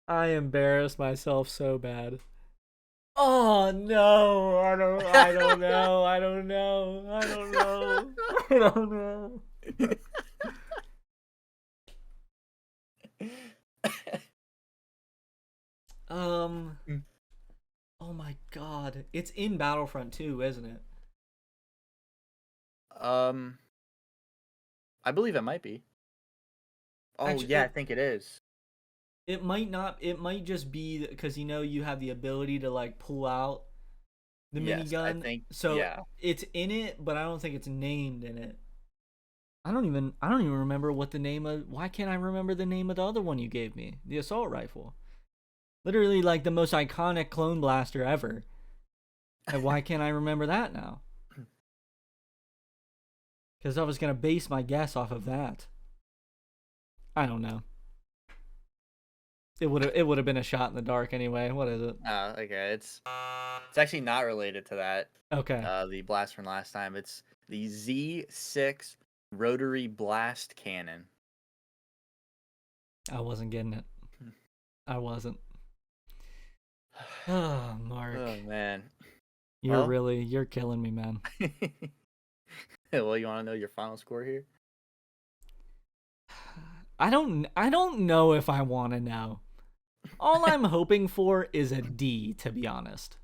I embarrassed myself so bad. Oh no! I don't know. I don't know. I don't know. I don't know. Um. Oh my god! It's in Battlefront 2, isn't it? um, I believe it might be. Oh Actually, yeah, I think it is. it might not. It might just be because you have the ability to like pull out the Yes, I minigun. think. So Yeah. it's in it, but I don't think it's named in it. I don't even remember what the name of. Why can't I remember the name of the other one you gave me? The assault rifle. Literally like the most iconic clone blaster ever. And why can't I remember that now? Because I was gonna base my guess off of that. I don't know. It would have been a shot in the dark anyway. What is it? Okay. It's actually not related to that. Okay. The blast from last time. It's the Z6 rotary blast cannon. I wasn't getting it. I wasn't. Oh, Mark. Oh man. You're killing me, man. Well, you want to know your final score here? I don't know if I want to know. All I'm hoping for is a D, to be honest.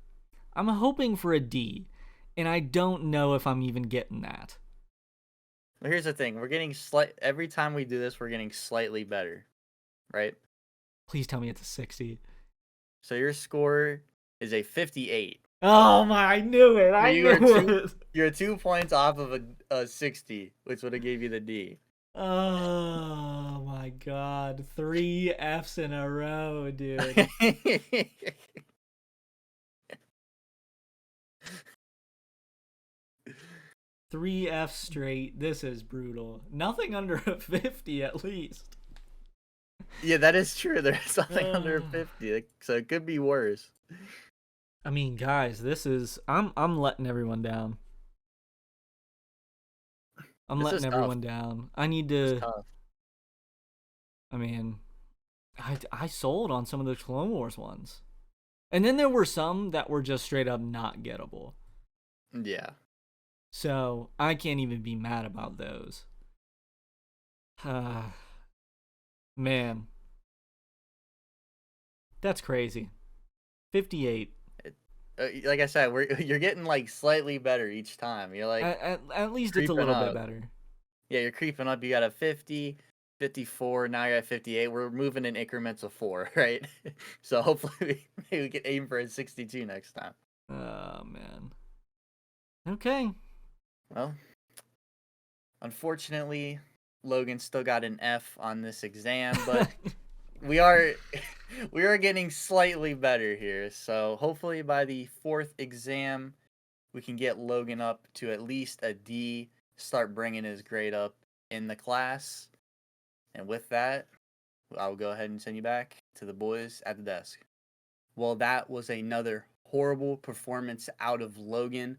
I'm hoping for a D, and I don't know if I'm even getting that. Well, here's the thing. We're getting every time we do this, we're getting slightly better, right? Please tell me it's a 60. So your score is a 58. Oh my, I knew it. I You are knew it. you're 2 points off of a 60, which would have gave you the D. Oh my god. 3 Fs in a row, dude. 3 Fs straight. This is brutal. Nothing under a 50 at least. Yeah, that is true. There's something under 50, so it could be worse. I mean, guys, this is I'm letting everyone down. I'm This letting is everyone tough. down. I need It's to. tough. I mean, I sold on some of the Clone Wars ones, and then there were some that were just straight up not gettable. Yeah. So I can't even be mad about those. Man, that's crazy. 58. Like I said, you're getting like slightly better each time. You're like At least it's a creeping little bit up. better. Yeah, you're creeping up. You got a 50, 54. Now you're at 58. We're moving in increments of 4, right? So hopefully maybe we can aim for a 62 next time. Oh man. Okay. Well, unfortunately, Logan still got an F on this exam, but we are getting slightly better here. So hopefully by the 4th exam, we can get Logan up to at least a D, start bringing his grade up in the class. And with that, I'll go ahead and send you back to the boys at the desk. Well, that was another horrible performance out of Logan.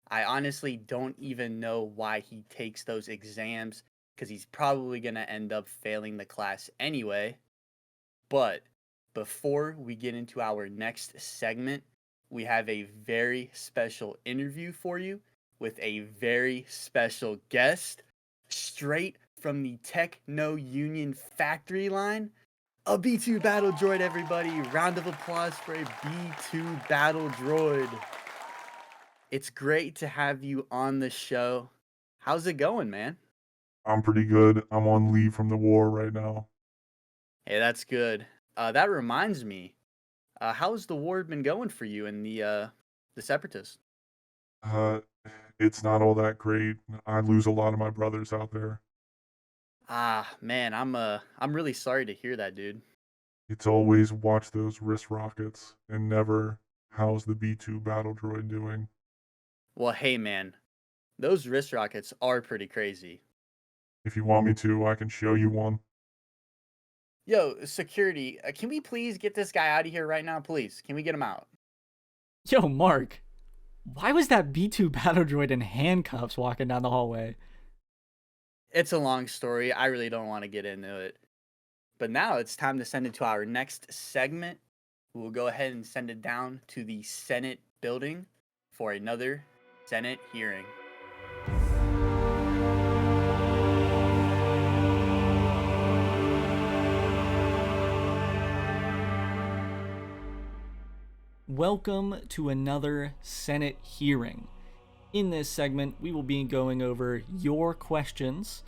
I honestly don't even know why he takes those exams, because he's probably going to end up failing the class anyway. But before we get into our next segment, we have a very special interview for you with a very special guest, straight from the Techno Union factory line. A B2 battle droid, everybody. Round of applause for a B2 battle droid. It's great to have you on the show. How's it going, man? I'm pretty good. I'm on leave from the war right now. Hey, that's good. That reminds me. How's the war been going for you and the Separatists? Uh, it's not all that great. I lose a lot of my brothers out there. Ah, man, I'm really sorry to hear that, dude. It's always watch those wrist rockets and never how's the B2 battle droid doing. Well, hey, man, those wrist rockets are pretty crazy. If you want me to, I can show you one. Yo, security, can we please get this guy out of here right now, please? Can we get him out? Yo, Mark. Why was that B2 battle droid in handcuffs walking down the hallway? it's a long story. I really don't want to get into it. But now it's time to send it to our next segment. We'll go ahead and send it down to the Senate building for another Senate hearing. Welcome to another Senate hearing. In this segment, we will be going over your questions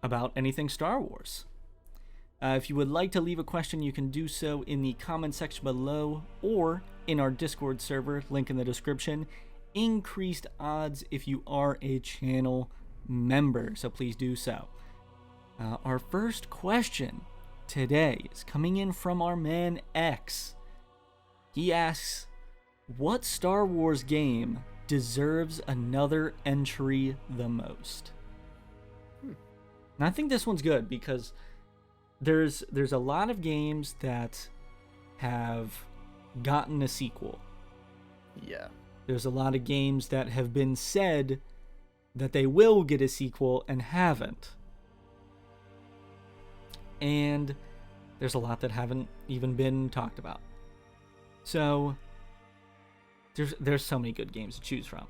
about anything Star Wars. If you would like to leave a question, you can do so in the comment section below or in our Discord server, link in the description. Increased odds if you are a channel member, so please do so. Our first question today is coming in from our man X. He asks, what Star Wars game deserves another entry the most? And I think this one's good because there's a lot of games that have gotten a sequel. Yeah. There's a lot of games that have been said that they will get a sequel and haven't. And there's a lot that haven't even been talked about. So there's so many good games to choose from.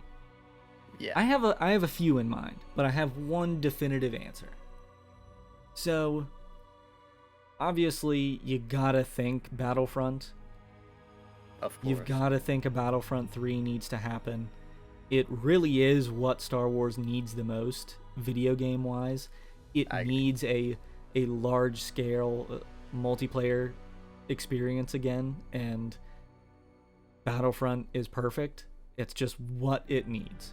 Yeah. I have a few in mind, but I have one definitive answer. So obviously you gotta think Battlefront. Of course. You've gotta think a Battlefront 3 needs to happen. It really is what Star Wars needs the most, video game wise. It needs a large scale multiplayer experience again, and Battlefront is perfect. It's just what it needs.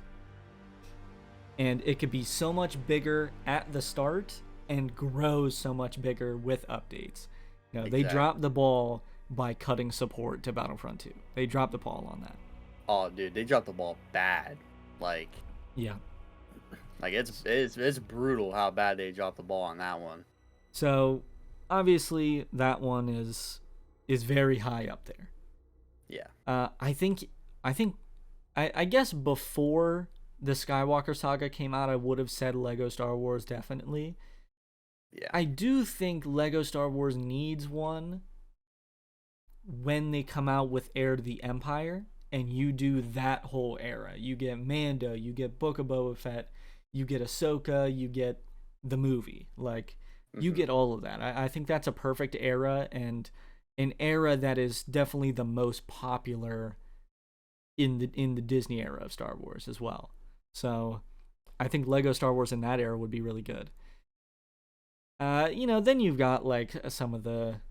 And it could be so much bigger at the start and grows so much bigger with updates. You know, They dropped the ball by cutting support to Battlefront 2. They dropped the ball on that. Oh, dude, they dropped the ball bad. Yeah. It's brutal how bad they dropped the ball on that one. So, obviously that one is very high up there. Yeah. I guess before the Skywalker saga came out, I would have said Lego Star Wars definitely. Yeah. I do think Lego Star Wars needs one when they come out with Heir to the Empire, and you do that whole era. You get Mando, you get Book of Boba Fett, you get Ahsoka, you get the movie. You get all of that. I think that's a perfect era, and an era that is definitely the most popular in the Disney era of Star Wars as well. So I think Lego Star Wars in that era would be really good. Then you've got some of the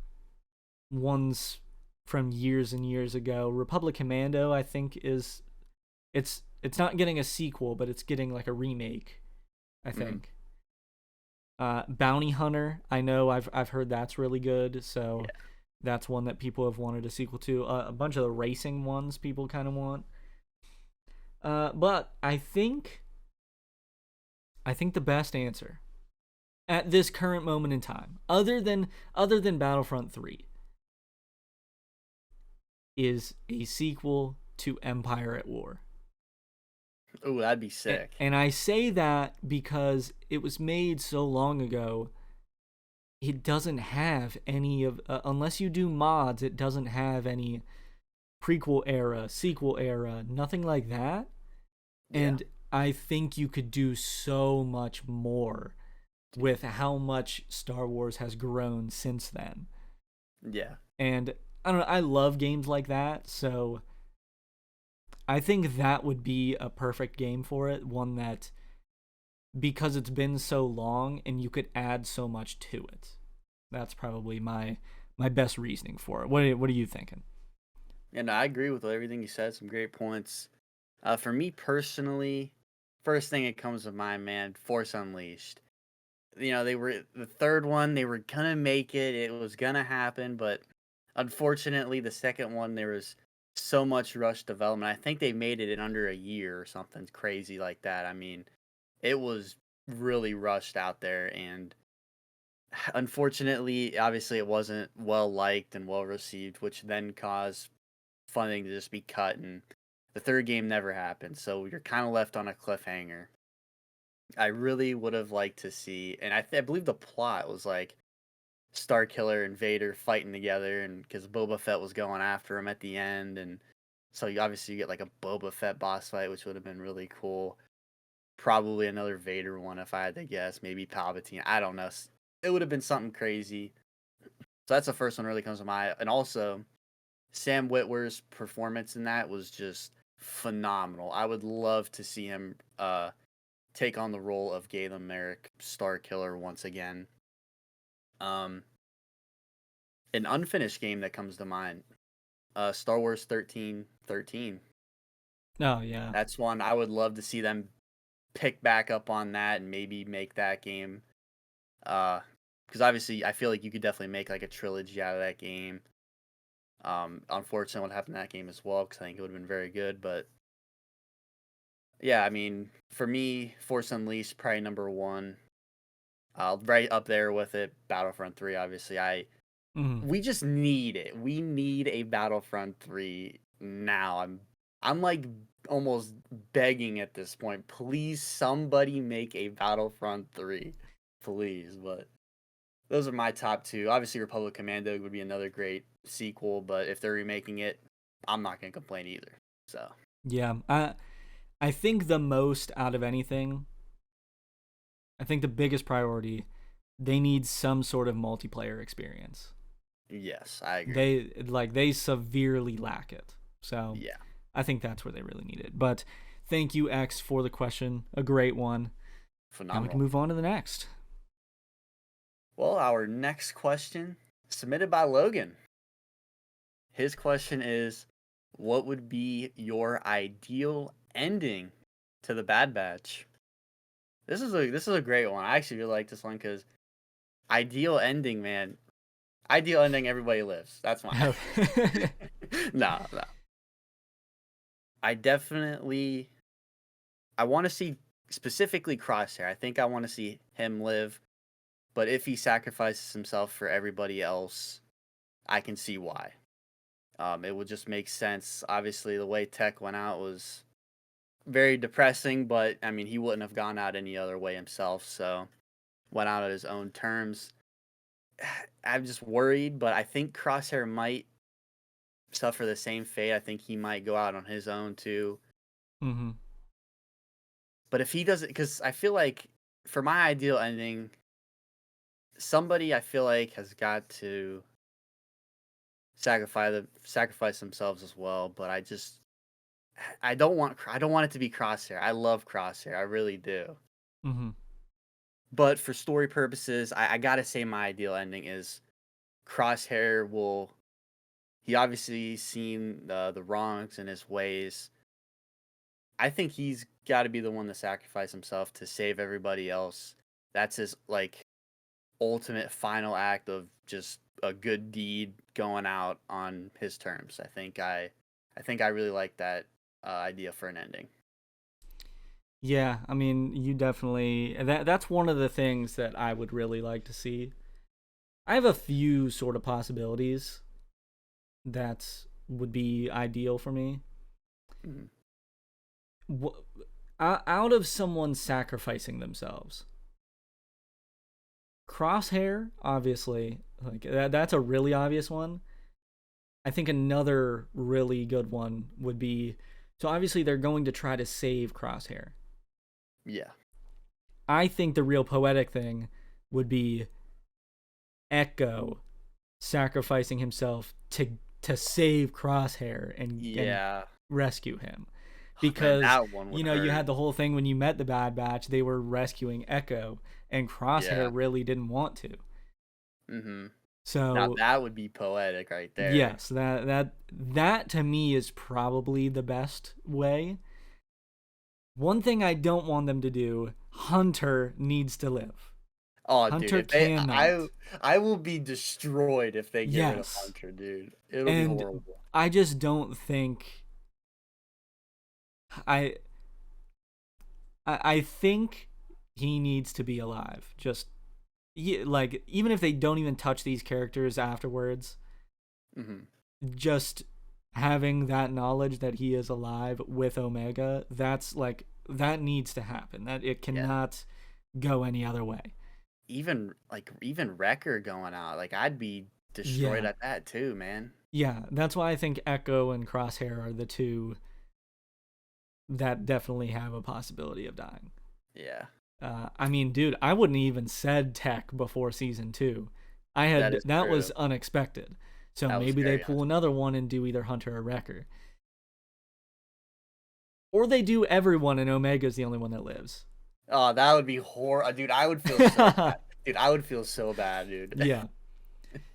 ones from years and years ago. Republic Commando, I think, it's not getting a sequel, but it's getting a remake, I think. Bounty Hunter, I know I've heard that's really good, so yeah. That's one that people have wanted a sequel to. A bunch of the racing ones people kind of want. But I think the best answer at this current moment in time, other than Battlefront 3, is a sequel to Empire at War. Ooh, that'd be sick. And I say that because it was made so long ago. It doesn't have any of, unless you do mods, it doesn't have any prequel era, sequel era, nothing like that. Yeah. And I think you could do so much more with how much Star Wars has grown since then. Yeah. And I don't know, I love games like that, so I think that would be a perfect game for it, one that, because it's been so long and you could add so much to it. That's probably my best reasoning for it. What are you thinking? And I agree with everything you said. Some great points. For me personally, first thing that comes to mind, man, Force Unleashed. They were the third one. They were gonna make it. It was gonna happen, but unfortunately, the second one there was so much rush development. I think they made it in under a year or something crazy like that. I mean, it was really rushed out there, and unfortunately, obviously, it wasn't well liked and well received, which then caused funding to just be cut, and the third game never happened. So you're kind of left on a cliffhanger. I really would have liked to see, and I believe the plot was like Starkiller and Vader fighting together, and because Boba Fett was going after him at the end, and so you get like a Boba Fett boss fight, which would have been really cool. Probably another Vader one if I had to guess. Maybe Palpatine. I don't know. It would have been something crazy. So that's the first one that really comes to mind. And also, Sam Witwer's performance in that was just phenomenal. I would love to see him take on the role of Galen Merrick, Starkiller once again. Um, an unfinished game that comes to mind, Star Wars 1313. Oh yeah. That's one I would love to see them pick back up on that and maybe make that game. Because obviously I feel like you could definitely make like a trilogy out of that game. Unfortunately, what happened in that game as well, because I think it would have been very good. But yeah, I mean, for me, Force Unleashed probably number one. Right up there with it. Battlefront 3, obviously. Mhm. We just need it. We need a Battlefront 3 now. I'm like almost begging at this point. Please, somebody make a Battlefront 3, please. But those are my top two. Obviously, Republic Commando would be another great sequel, but if they're remaking it, I'm not gonna complain either. So Yeah. I think the most out of anything, I think the biggest priority, they need some sort of multiplayer experience. yes, I agree. They severely lack it. So Yeah, I think that's where they really need it. But thank you, X, for the question. A great one. Now we can phenomenal. move on to the next. Well, our next question submitted by Logan. His question is, what would be your ideal ending to the Bad Batch? This is a great one. I actually really like this one because ideal ending, man. Ideal ending, everybody lives. That's mine. No, no. I definitely I want to see specifically Crosshair. I think I want to see him live, but if he sacrifices himself for everybody else, I can see why. It would just make sense. Obviously, the way Tech went out was very depressing, but I mean, he wouldn't have gone out any other way himself, so went out at his own terms. I'm just worried, but I think Crosshair might suffer the same fate. I think he might go out on his own too. Mm-hmm. But if he doesn't, because I feel like for my ideal ending, somebody I feel like has got to sacrifice themselves as well. But I don't want it to be Crosshair. I love Crosshair, I really do. Mm-hmm. But for story purposes, I gotta say my ideal ending is Crosshair will. He obviously seen the wrongs in his ways. I think he's got to be the one to sacrifice himself to save everybody else. That's his like ultimate final act of just a good deed going out on his terms. I think I really like that idea for an ending. Yeah, I mean, you definitely that's one of the things that I would really like to see. I have a few sort of possibilities that would be ideal for me. Mhm. Out of someone sacrificing themselves, Crosshair, obviously, like that's a really obvious one. I think another really good one would be, so obviously they're going to try to save Crosshair. Yeah. I think the real poetic thing would be Echo sacrificing himself to save Crosshair and Yeah. rescue him. Oh, man, Because that one would you hurt. had the whole thing when you met the Bad Batch, they were rescuing Echo, and Crosshair Yeah. really didn't want to. Mhm. Now So that would be poetic right there. yes, that to me is probably the best way. One thing I don't want them to do, Hunter needs to live. Oh, dude, Hunter if they cannot. I will be destroyed if they get rid of Yes. Hunter, dude. It'll be And horrible. I just don't think I I think he needs to be alive. Just like even if they don't even touch these characters afterwards, Mhm. just having that knowledge that he is alive with Omega, that's like that needs to happen. That it cannot go any other way. Even Wrecker going out, like I'd be destroyed Yeah. at that too, man. Yeah, that's why I think Echo and Crosshair are the two that definitely have a possibility of dying. Yeah. I mean, dude, I wouldn't even said Tech before season 2. That is That true. was unexpected. So That was maybe they very pull another one and do either Hunter or Wrecker. Or they do everyone and Omega's the only one that lives. Oh, that would be horrible. Dude, I would feel so bad. Dude, I would feel so bad, dude. Yeah.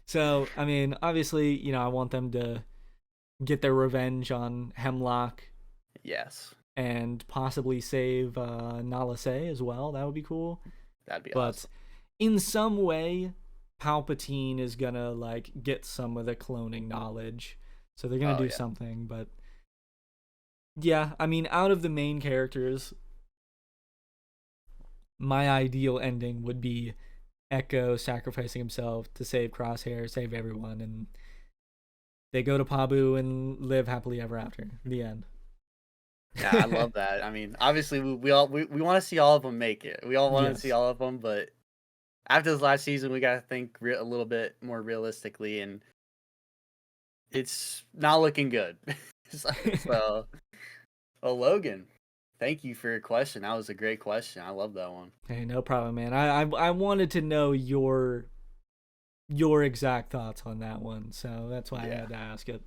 So, I mean, obviously, you know, I want them to get their revenge on Hemlock Yes. and possibly save Nalase as well. That would be cool. That'd be But awesome. in some way, Palpatine is gonna like get some of the cloning knowledge. So they're gonna do something, but yeah, I mean, out of the main characters, my ideal ending would be Echo sacrificing himself to save Crosshair, save everyone, and they go to Pabu and live happily ever after. The end. Yeah, I love that. I mean, obviously we want to see all of them make it. We all want to see Yes. all of them, but after this last season, we got to think a little bit more realistically, and it's not looking good. So, well, Logan, thank you for your question. That was a great question. I love that one. Hey, no problem, man. I wanted to know your exact thoughts on that one, so that's why I had to ask it.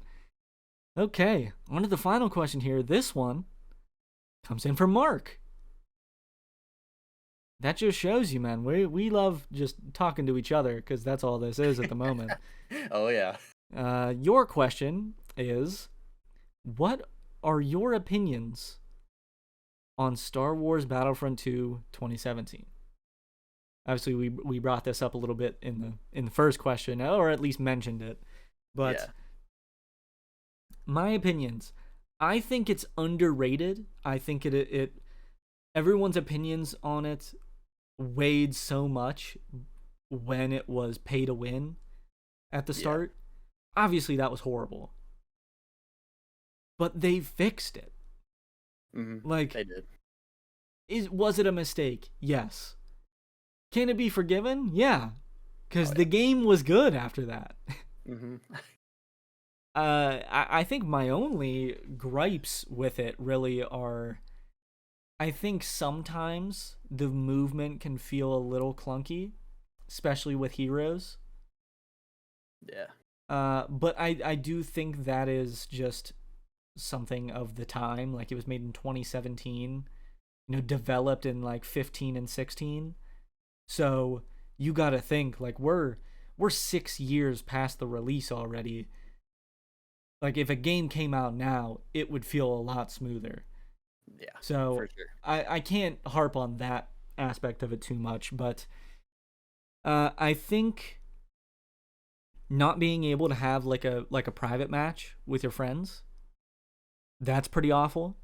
Okay, on to the final question here. This one comes in from Mark. That just shows you, man. We love just talking to each other because that's all this is at the moment. Oh yeah. Your question is, what are your opinions on Star Wars Battlefront 2 2017? Obviously, we brought this up a little bit in the first question, or at least mentioned it. But my opinions, I think it's underrated. I think it everyone's opinions on it weighed so much when it was pay to win at the start. Obviously, that was horrible. But they fixed it. Mm-hmm. Like, they did. Was it a mistake? Yes. Can it be forgiven? Yeah. Because the game was good after that. Mm-hmm. I think my only gripes with it really are, I think sometimes the movement can feel a little clunky, especially with heroes. Yeah. But I do think that is just something of the time. Like, it was made in 2017, developed in like 15 and 16. So you gotta think, like, we're 6 years past the release already. Like, if a game came out now, it would feel a lot smoother. Yeah. So for sure. I can't harp on that aspect of it too much, but I think not being able to have like a private match with your friends, that's pretty awful.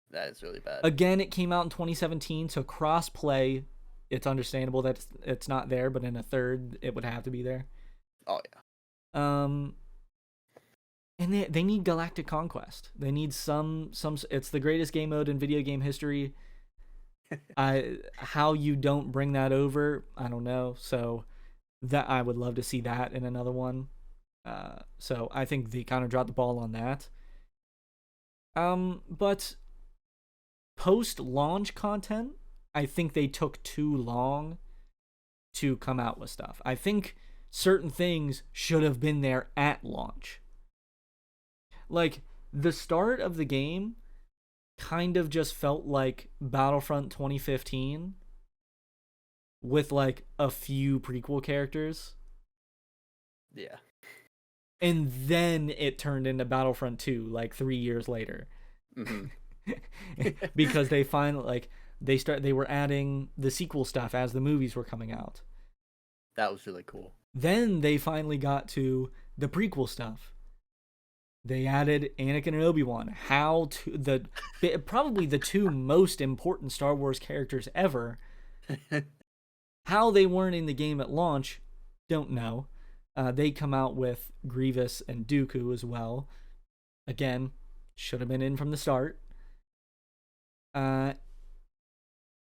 That is really bad. Again, it came out in 2017, so cross-play, it's understandable that it's not there, but in a third, it would have to be there. Oh, yeah. And they need Galactic Conquest. They need some. It's the greatest game mode in video game history. How you don't bring that over, I don't know. So that I would love to see that in another one. So I think they kind of dropped the ball on that. But post-launch content, I think they took too long to come out with stuff. I think certain things should have been there at launch. Like, the start of the game kind of just felt like Battlefront 2015 with like a few prequel characters. Yeah. And then it turned into Battlefront 2 like 3 years later. Mm-hmm. Because they finally, like, they were adding the sequel stuff as the movies were coming out. That was really cool. Then they finally got to the prequel stuff. They added Anakin and Obi-Wan. Probably the two most important Star Wars characters ever. How they weren't in the game at launch, don't know. They come out with Grievous and Dooku as well. Again, should have been in from the start.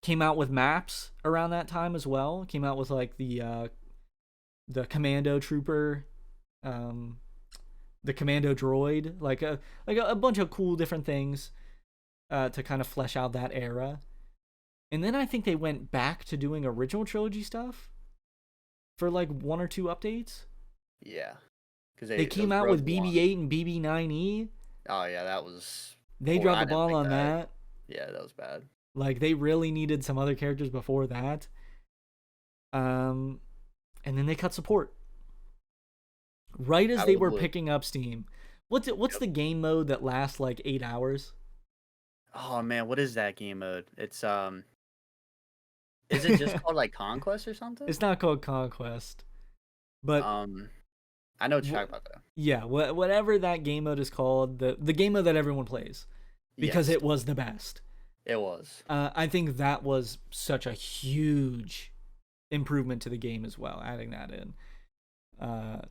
came out with maps around that time as well. Came out with like the commando trooper, um, the commando droid, like a bunch of cool different things to kind of flesh out that era. And then I think they went back to doing original trilogy stuff for like one or two updates. Yeah, because They came out with BB-8 and BB-9E. Oh yeah, that was. They dropped the ball on that. Yeah, that was bad. Like they really needed some other characters before that. And then they cut support. Right as they were picking up steam. What's the game mode that lasts like 8 hours? Oh man, what is that game mode? It's is it just called like Conquest or something? It's not called Conquest. But I know what you're talking about though. Yeah, whatever that game mode is called, the game mode that everyone plays. Because Yes, it was the best. it was. I think that was such a huge improvement to the game as well, adding that in.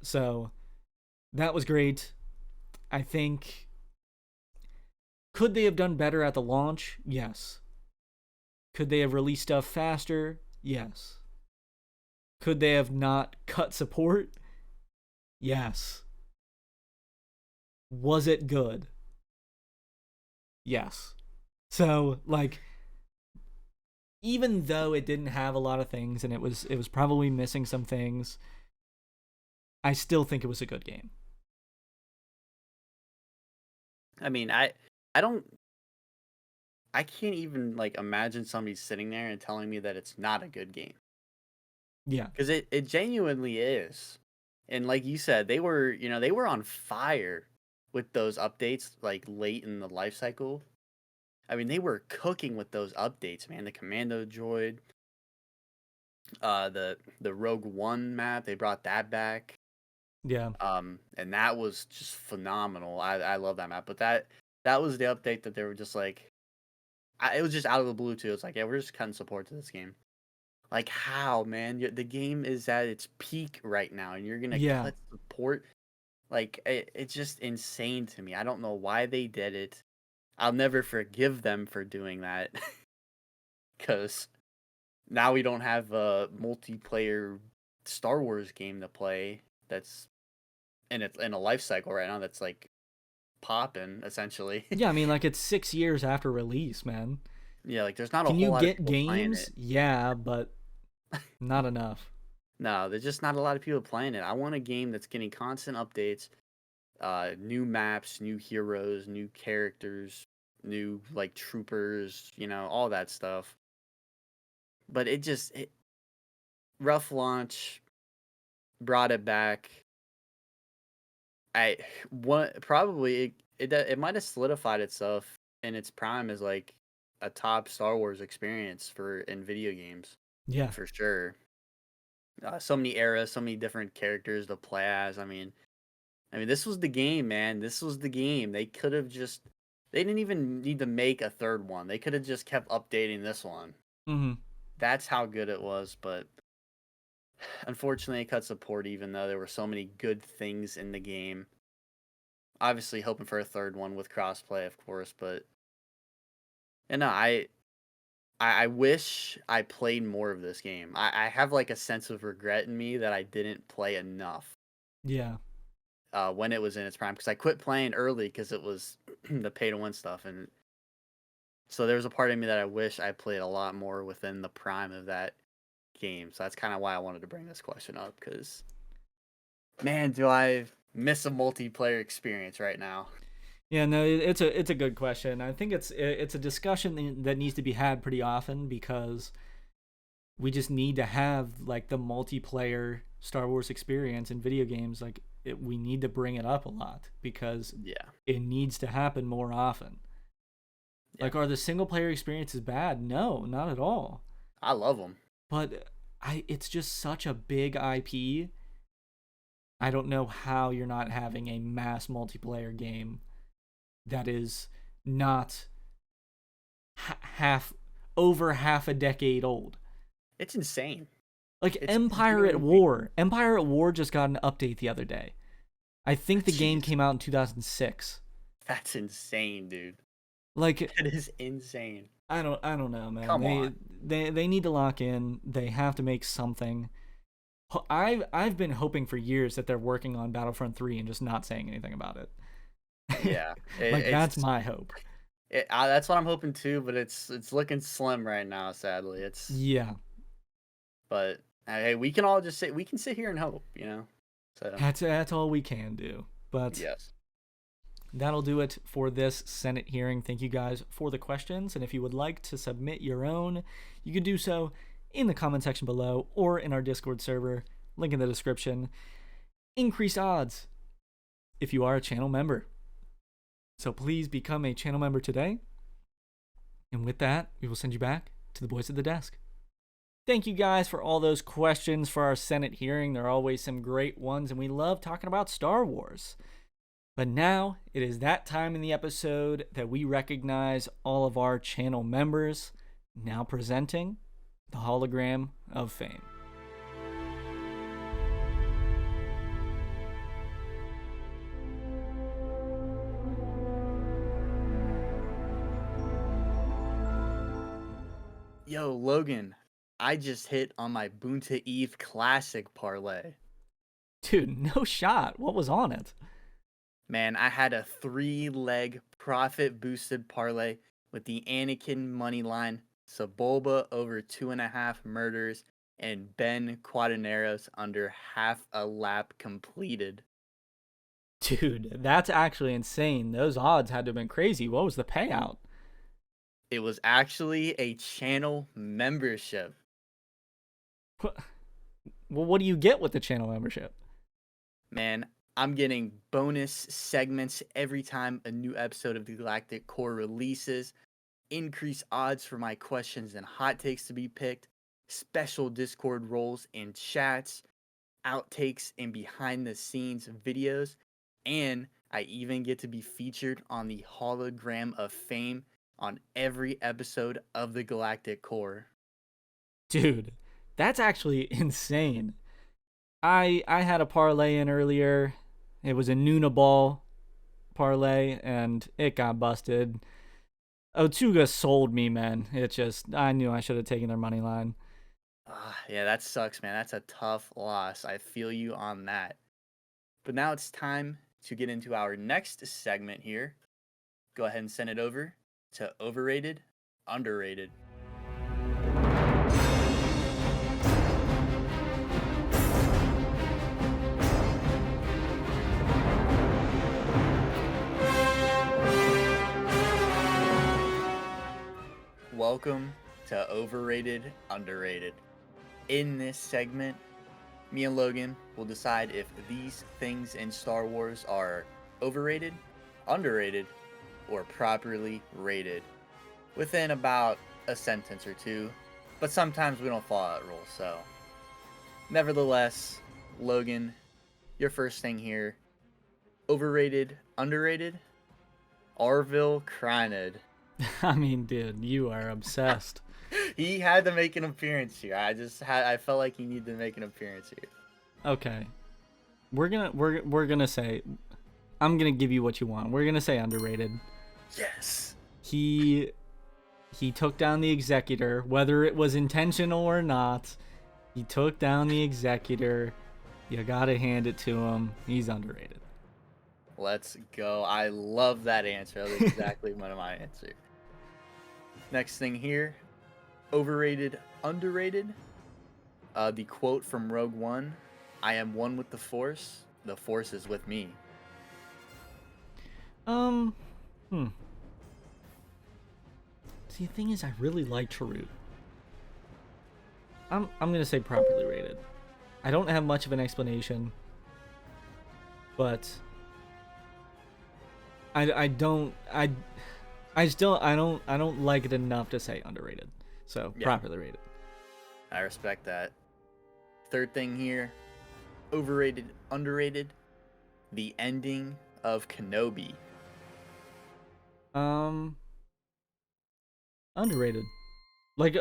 So that was great. I think, could they have done better at the launch? Yes. Could they have released stuff faster? Yes. Could they have not cut support? Yes. Was it good? Yes. So, like, even though it didn't have a lot of things and it was probably missing some things, I still think it was a good game. I mean, I can't even like imagine somebody sitting there and telling me that it's not a good game. Yeah. Because it genuinely is. And like you said, they were on fire with those updates like late in the life cycle. I mean, they were cooking with those updates, man. The Commando Droid, the Rogue One map, they brought that back. Yeah. And that was just phenomenal. I love that map. But that was the update that they were just like, it was just out of the blue too. It's like, yeah, we're just cutting support to this game. Like, how, man? The game is at its peak right now, and you're gonna cut support. Like, it's just insane to me. I don't know why they did it. I'll never forgive them for doing that. Because now we don't have a multiplayer Star Wars game to play that's in a life cycle right now that's like popping, essentially. Yeah, I mean, like, it's 6 years after release, man. Yeah, like there's not a Can whole you lot get of people playing games? it. Yeah, but not enough. No, there's just not a lot of people playing it. I want a game that's getting constant updates, new maps, new heroes, new characters, new like troopers, all that stuff. But it rough launch, brought it back. Probably it might have solidified itself in its prime as like a top Star Wars experience in video games. Yeah. For sure. So many eras, so many different characters to play as. I mean, this was the game, man. This was the game. They didn't even need to make a third one. They could have just kept updating this one. Mm-hmm. That's how good it was. But unfortunately, it cut support, even though there were so many good things in the game. Obviously, hoping for a third one with crossplay, of course. But I wish I played more of this game. I have like a sense of regret in me that I didn't play enough. Yeah. When it was in its prime, because I quit playing early because it was the pay to win stuff, and so there was a part of me that I wish I played a lot more within the prime of that game. So that's kind of why I wanted to bring this question up, because man, do I miss a multiplayer experience right now. Yeah, no, it's a good question. I think it's a discussion that needs to be had pretty often, because we just need to have like the multiplayer Star Wars experience in video games. Like we need to bring it up a lot, because it needs to happen more often. Yeah. Like, are the single player experiences bad? No, not at all. I love them, but it's just such a big IP. I don't know how you're not having a mass multiplayer game that is not over half a decade old. It's insane. Like, it's Empire at War. Empire at War just got an update the other day. I think the game came out in 2006. That's insane, dude. Like, it is insane. I don't know, man. Come on. They need to lock in. They have to make something. I've been hoping for years that they're working on Battlefront 3 and just not saying anything about it. Yeah, Like that's it's my hope. that's what I'm hoping too, but it's looking slim right now. Sadly, Yeah, but hey, we can all just we can sit here and hope, So that's all we can do. But yes, that'll do it for this Senate hearing. Thank you guys for the questions, and if you would like to submit your own, you can do so in the comment section below or in our Discord server. Link in the description. Increased odds if you are a channel member. So please become a channel member today. And with that, we will send you back to the boys at the desk. Thank you guys for all those questions for our Senate hearing. There are always some great ones, and we love talking about Star Wars. But now it is that time in the episode that we recognize all of our channel members. Now presenting the Hologram of Fame. yo, Logan, I just hit on my Boonta Eve Classic parlay. Dude, no shot. What was on it? Man, I had a 3-leg profit boosted parlay with the Anakin money line, Sebulba over 2.5 murders, and Ben Quaderneros under half a lap completed. Dude, that's actually insane. Those odds had to have been crazy. What was the payout? It was actually a channel membership. Well, what do you get with the channel membership? Man, I'm getting bonus segments every time a new episode of the Galactic Core releases, increased odds for my questions and hot takes to be picked, special Discord roles and chats, outtakes and behind the scenes videos, and I even get to be featured on the Hologram of Fame on every episode of the Galactic Core. Dude, that's actually insane. I had a parlay in earlier. It was a Nuna ball parlay, and it got busted. Otuga sold me, man. I knew I should have taken their money line. Yeah, that sucks, man. That's a tough loss. I feel you on that. But now it's time to get into our next segment here. Go ahead and send it over to Overrated, Underrated. Welcome to Overrated, Underrated. In this segment, me and Logan will decide if these things in Star Wars are overrated, underrated, or properly rated within about a sentence or two, but sometimes we don't follow that rule, so. Nevertheless, Logan, your first thing here, overrated, underrated, Arvil Crynod. I mean, dude, you are obsessed. He had to make an appearance here. I felt like he needed to make an appearance here. Okay. We're gonna say, I'm gonna give you what you want. We're gonna say underrated. Yes. He took down the Executor, whether it was intentional or not. He took down the Executor. You gotta hand it to him. He's underrated. Let's go. I love that answer. That was exactly one of my answers. Next thing here, overrated, underrated. The quote from Rogue One, "I am one with the Force is with me." See, the thing is, I really like Chirrut. I'm gonna say properly rated. I don't have much of an explanation, but I don't like it enough to say underrated. So Yeah. properly rated. I respect that. Third thing here, overrated, underrated. The ending of Kenobi. Underrated. Like,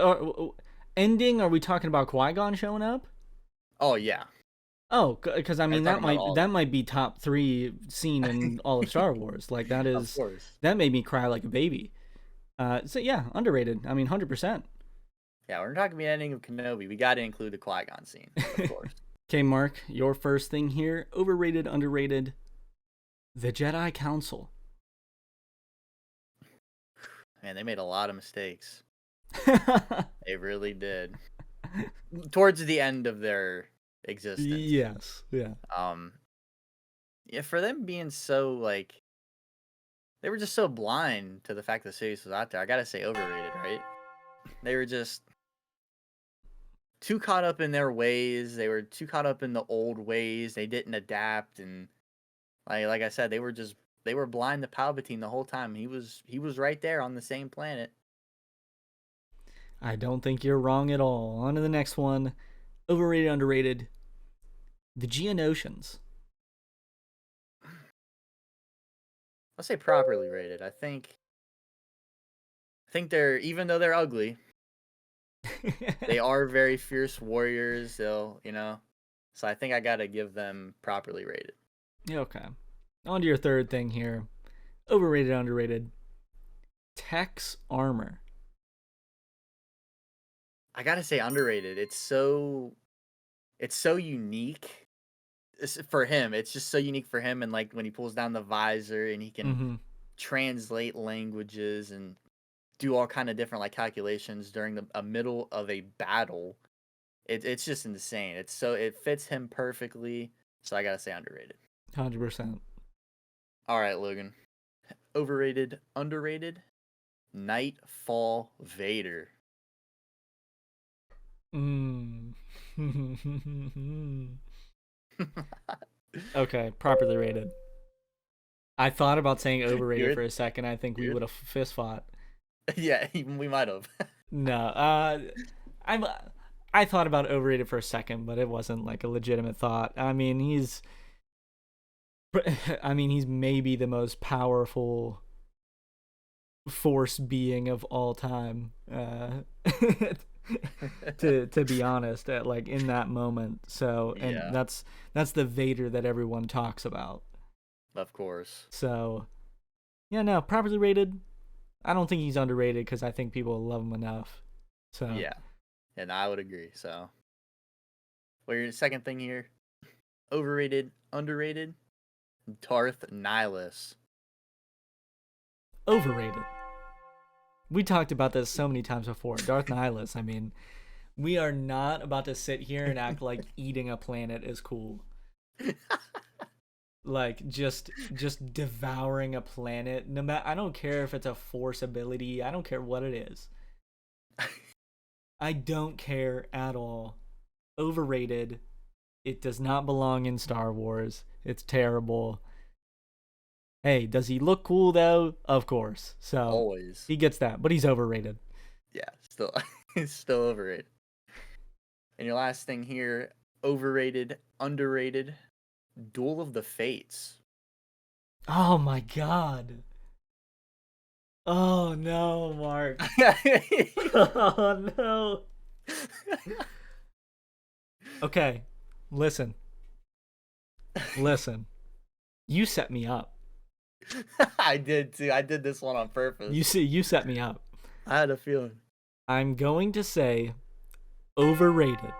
ending? Are we talking about Qui-Gon showing up? Oh yeah. Oh, because I mean talking about all that might be top 3 scene in all of Star Wars. Like Of course. that made me cry like a baby. So yeah, underrated. I mean, 100%. Yeah, we're talking about the ending of Kenobi. We got to include the Qui-Gon scene, of course. Okay, Mark, your first thing here: overrated, underrated. The Jedi Council. Man, they made a lot of mistakes. They really did. Towards the end of their existence. Yes. Yeah. Yeah, for them being so like, they were just so blind to the fact that Sidious was out there. I gotta say, overrated, right? They were just too caught up in their ways. They were too caught up in the old ways. They didn't adapt, and like I said, they were blind to Palpatine the whole time. He was right there on the same planet. I don't think you're wrong at all. On to the next one. Overrated, underrated. The Geonosians. I'll say properly rated. I think they're, even though they're ugly, they are very fierce warriors. They'll, so I think I gotta give them properly rated. Okay. On to your third thing here. Overrated, underrated. Tech's armor. I gotta say underrated. It's so unique. For him, it's just so unique for him, and like when he pulls down the visor and he can translate languages and do all kind of different like calculations during a middle of a battle. It's just insane. It fits him perfectly. So I gotta say underrated. 100%. All right, Logan. Overrated, underrated. Nightfall Vader. Okay, properly rated. I thought about saying overrated Good. for a second. I think we would have fist fought. Yeah, we might have. No, I thought about overrated for a second, but it wasn't like a legitimate thought. I mean, he's maybe the most powerful force being of all time. To be honest, like in that moment. So, and Yeah. that's the Vader that everyone talks about. Of course. So, yeah, no, properly rated. I don't think he's underrated because I think people love him enough. So Yeah, and I would agree. So, well, your second thing here, overrated, underrated, Darth Nihilus. Overrated. We talked about this so many times before. Darth Nihilus. I mean, we are not about to sit here and act like eating a planet is cool. Like just devouring a planet. No matter, I don't care if it's a force ability. I don't care what it is. I don't care at all. Overrated. It does not belong in Star Wars. It's terrible. Hey, does he look cool though? Of course. So Always. he gets that, but he's overrated. Yeah, still overrated. And your last thing here, overrated, underrated, Duel of the Fates. Oh my god. Oh no, Mark. Oh no. Okay, listen. You set me up. I did too. I did this one on purpose. You set me up. I had a feeling. I'm going to say overrated.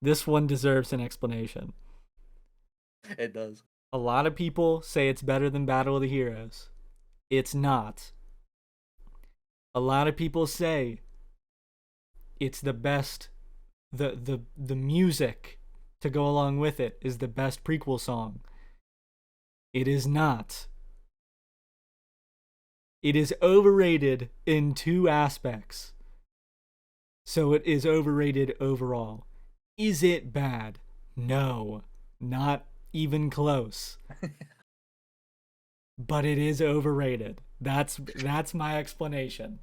This one deserves an explanation. It does. A lot of people say it's better than Battle of the Heroes. It's not. A lot of people say it's the best. The music to go along with it is the best prequel song. It is not. It is overrated in two aspects. So it is overrated overall. Is it bad? No, not even close. But it is overrated. That's my explanation.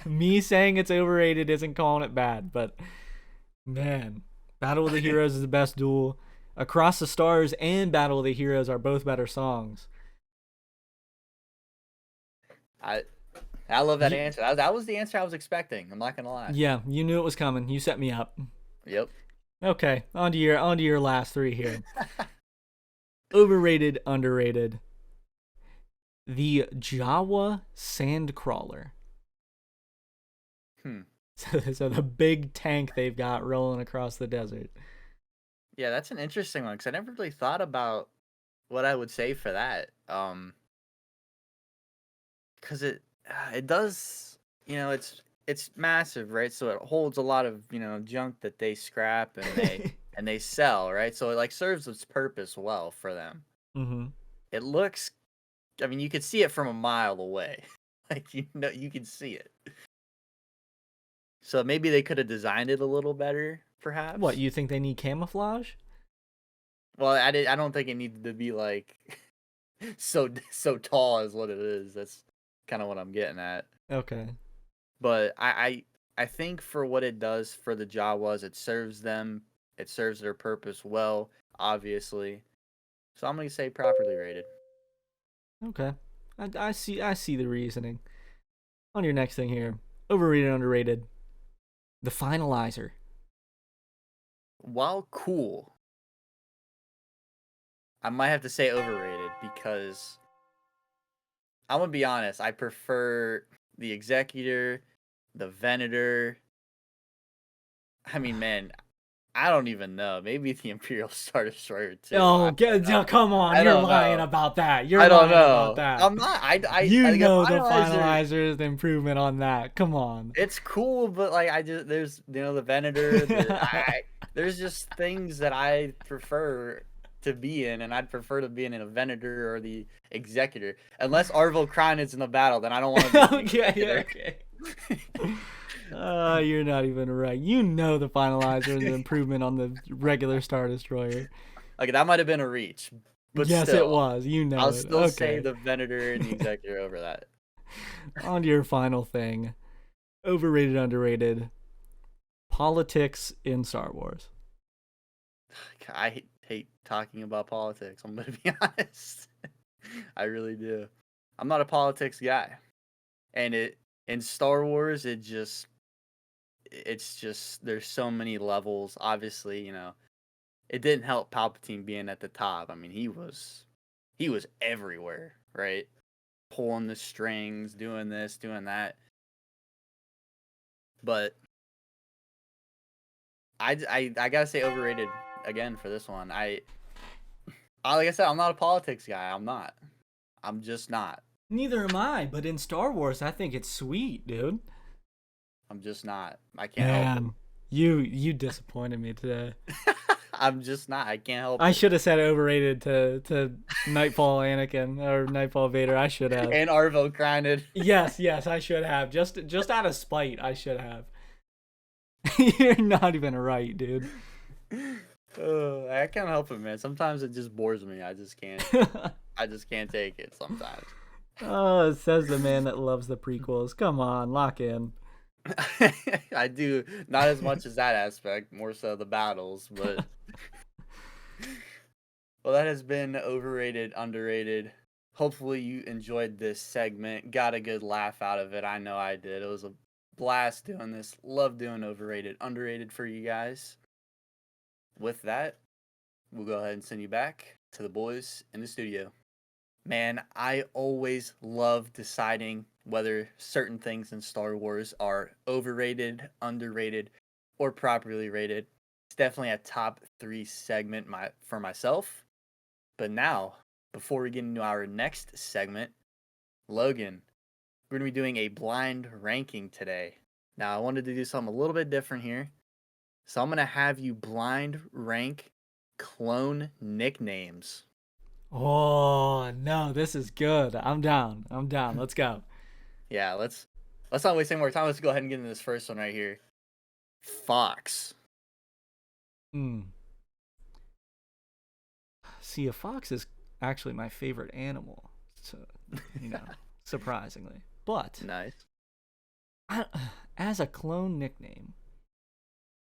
Me saying it's overrated isn't calling it bad, but man, Battle of the Heroes is the best duel. Across the Stars and Battle of the Heroes are both better songs. I love that answer. That was the answer I was expecting. I'm not gonna lie. Yeah, you knew it was coming. You set me up. Yep. Okay, on to your last three here. Overrated, underrated. The Jawa sandcrawler. Hmm. So the big tank they've got rolling across the desert. Yeah, that's an interesting one because I never really thought about what I would say for that. Because it does, it's massive, right? So it holds a lot of junk that they scrap and they sell, right? So it like serves its purpose well for them. Mm-hmm. It looks, I mean, you could see it from a mile away, like you can see it. So maybe they could have designed it a little better, perhaps. What, you think they need camouflage? Well, I don't think it needed to be like so tall as what it is. That's kind of what I'm getting at. Okay. But I think for what it does for the Jawas, it serves them. It serves their purpose well, obviously. So I'm gonna say properly rated. Okay. I see the reasoning. On your next thing here. Overrated, underrated. The finalizer. While cool, I might have to say overrated because I'm gonna be honest. I prefer the Executor, the Venator. I mean, man, I don't even know. Maybe the Imperial Star Destroyer too. Oh, come on. I You're don't lying know. about that. You're I don't lying about know. that. I'm not. You like, know the finalizer, finalizer is the improvement on that. Come on. it's cool, but like there's the Venator. There's just things that I prefer to be in, and I'd prefer to be in a Venator or the Executor. Unless Arvel Krine is in the battle, then I don't want to be in the Executor. Okay. You're not even right. You know the finalizer is the improvement on the regular Star Destroyer. Okay, that might have been a reach, but yes, still, it was. You know, I'll it. still Okay. say the Venator and the Executor over that. On to your final thing. Overrated, underrated. Politics in Star Wars. I hate talking about politics. I'm gonna be honest. I really do. I'm not a politics guy, and in Star Wars, it's just there's so many levels. Obviously, it didn't help Palpatine being at the top. I mean, he was everywhere, right? Pulling the strings, doing this, doing that. But I gotta say overrated again for this one. Like I said, I'm not a politics guy. I'm not. I'm just not. Neither am I, but in Star Wars, I think it's sweet, dude. I'm just not. I can't help it. You disappointed me today. I'm just not. I can't help it. I should have said overrated to Nightfall Anakin or Nightfall Vader. I should have. And Arvel Krine. Yes, I should have. Just out of spite, I should have. You're not even right, dude. I can't help it, man. Sometimes it just bores me. I just can't. I just can't take it sometimes. Oh, it says the man that loves the prequels. Come on, lock in. I do not as much as that aspect, more so the battles, but well, that has been overrated, underrated. Hopefully you enjoyed this segment, got a good laugh out of it. I know I did. It was a blast doing this. Love doing overrated, underrated for you guys. With that, we'll go ahead and send you back to the boys in the studio. Man, I always love deciding whether certain things in Star Wars are overrated, underrated, or properly rated. It's definitely a top 3 segment for myself. But now, before we get into our next segment, Logan, we're going to be doing a blind ranking today. Now, I wanted to do something a little bit different here. So I'm going to have you blind rank clone nicknames. Oh, no, this is good. I'm down. Let's go. Yeah, let's not waste any more time. Let's go ahead and get into this first one right here. Fox. See, a fox is actually my favorite animal. So, surprisingly. But Nice. as a clone nickname,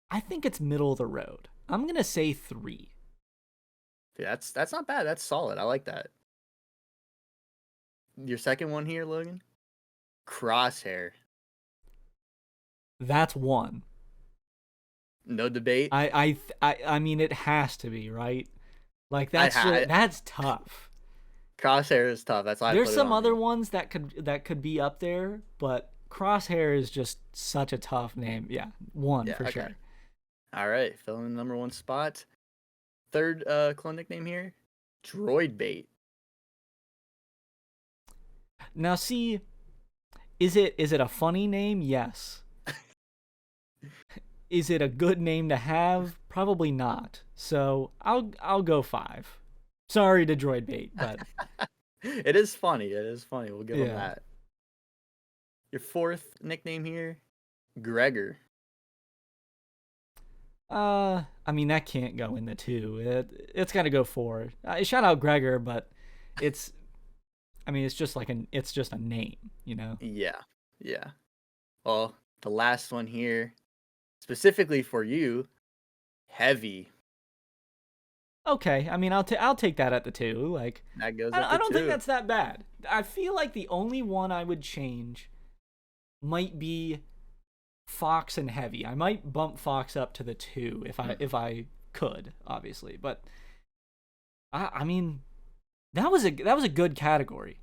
I think it's middle of the road. I'm going to say 3. Yeah, that's not bad. That's solid. I like that. Your second one here, Logan? Crosshair. That's 1. No debate. I mean, it has to be, right? Like that's tough. Crosshair is tough. That's why I There's put it some on other there. ones that could be up there, but Crosshair is just such a tough name. Yeah, one Yeah. for Okay. sure. All right. Filling the number one spot. Third clone nickname here, Droid Bait. Now, see, is it a funny name? Yes. Is it a good name to have? Probably not. So I'll go 5. Sorry to Droid Bait, but It is funny. It is funny. We'll give him yeah. that. Your fourth nickname here, Gregor. I mean that can't go in the 2. It's got to go 4. Shout out Gregor, but it's I mean it's just a name, you know. Yeah. Yeah. Well, the last one here, specifically for you, Heavy. Okay, I mean I'll take that at the 2. Like That goes at I the don't think 2. that's that bad. I feel like the only one I would change might be Fox and Heavy. I might bump Fox up to the 2 if I could, obviously. But I mean that was a good category.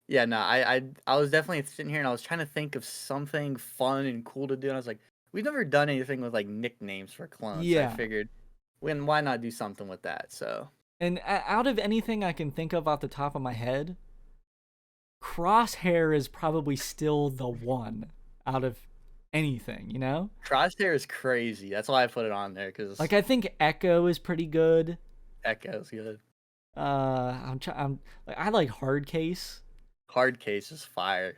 Yeah, no, I was definitely sitting here and I was trying to think of something fun and cool to do, and I was like, we've never done anything with like nicknames for clones. So I Yeah. figured, why not do something with that? So And out of anything I can think of off the top of my head, Crosshair is probably still the one out of anything, you know? Crosshair is crazy. That's why I put it on there because Like I think Echo is pretty good. Echo's good. I'm like I like Hard Case. Hard Case is fire.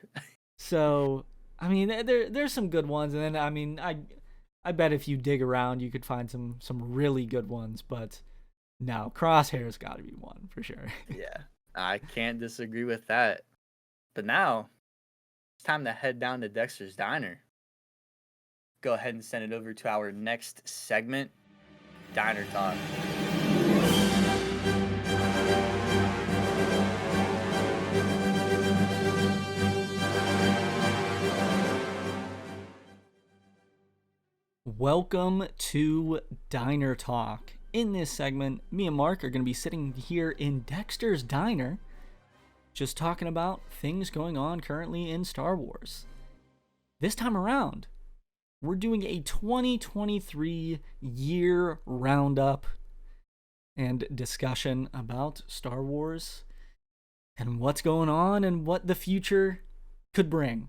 So, I mean there's some good ones, and then I mean I bet if you dig around you could find some really good ones, but no, Crosshair's got to be one for sure. Yeah, I can't disagree with that. But now it's time to head down to Dexter's Diner. Go ahead and send it over to our next segment, Diner Talk. Welcome to Diner Talk. In this segment, me and Mark are going to be sitting here in Dexter's Diner just talking about things going on currently in Star Wars. This time around, we're doing a 2023 year roundup and discussion about Star Wars and what's going on and what the future could bring.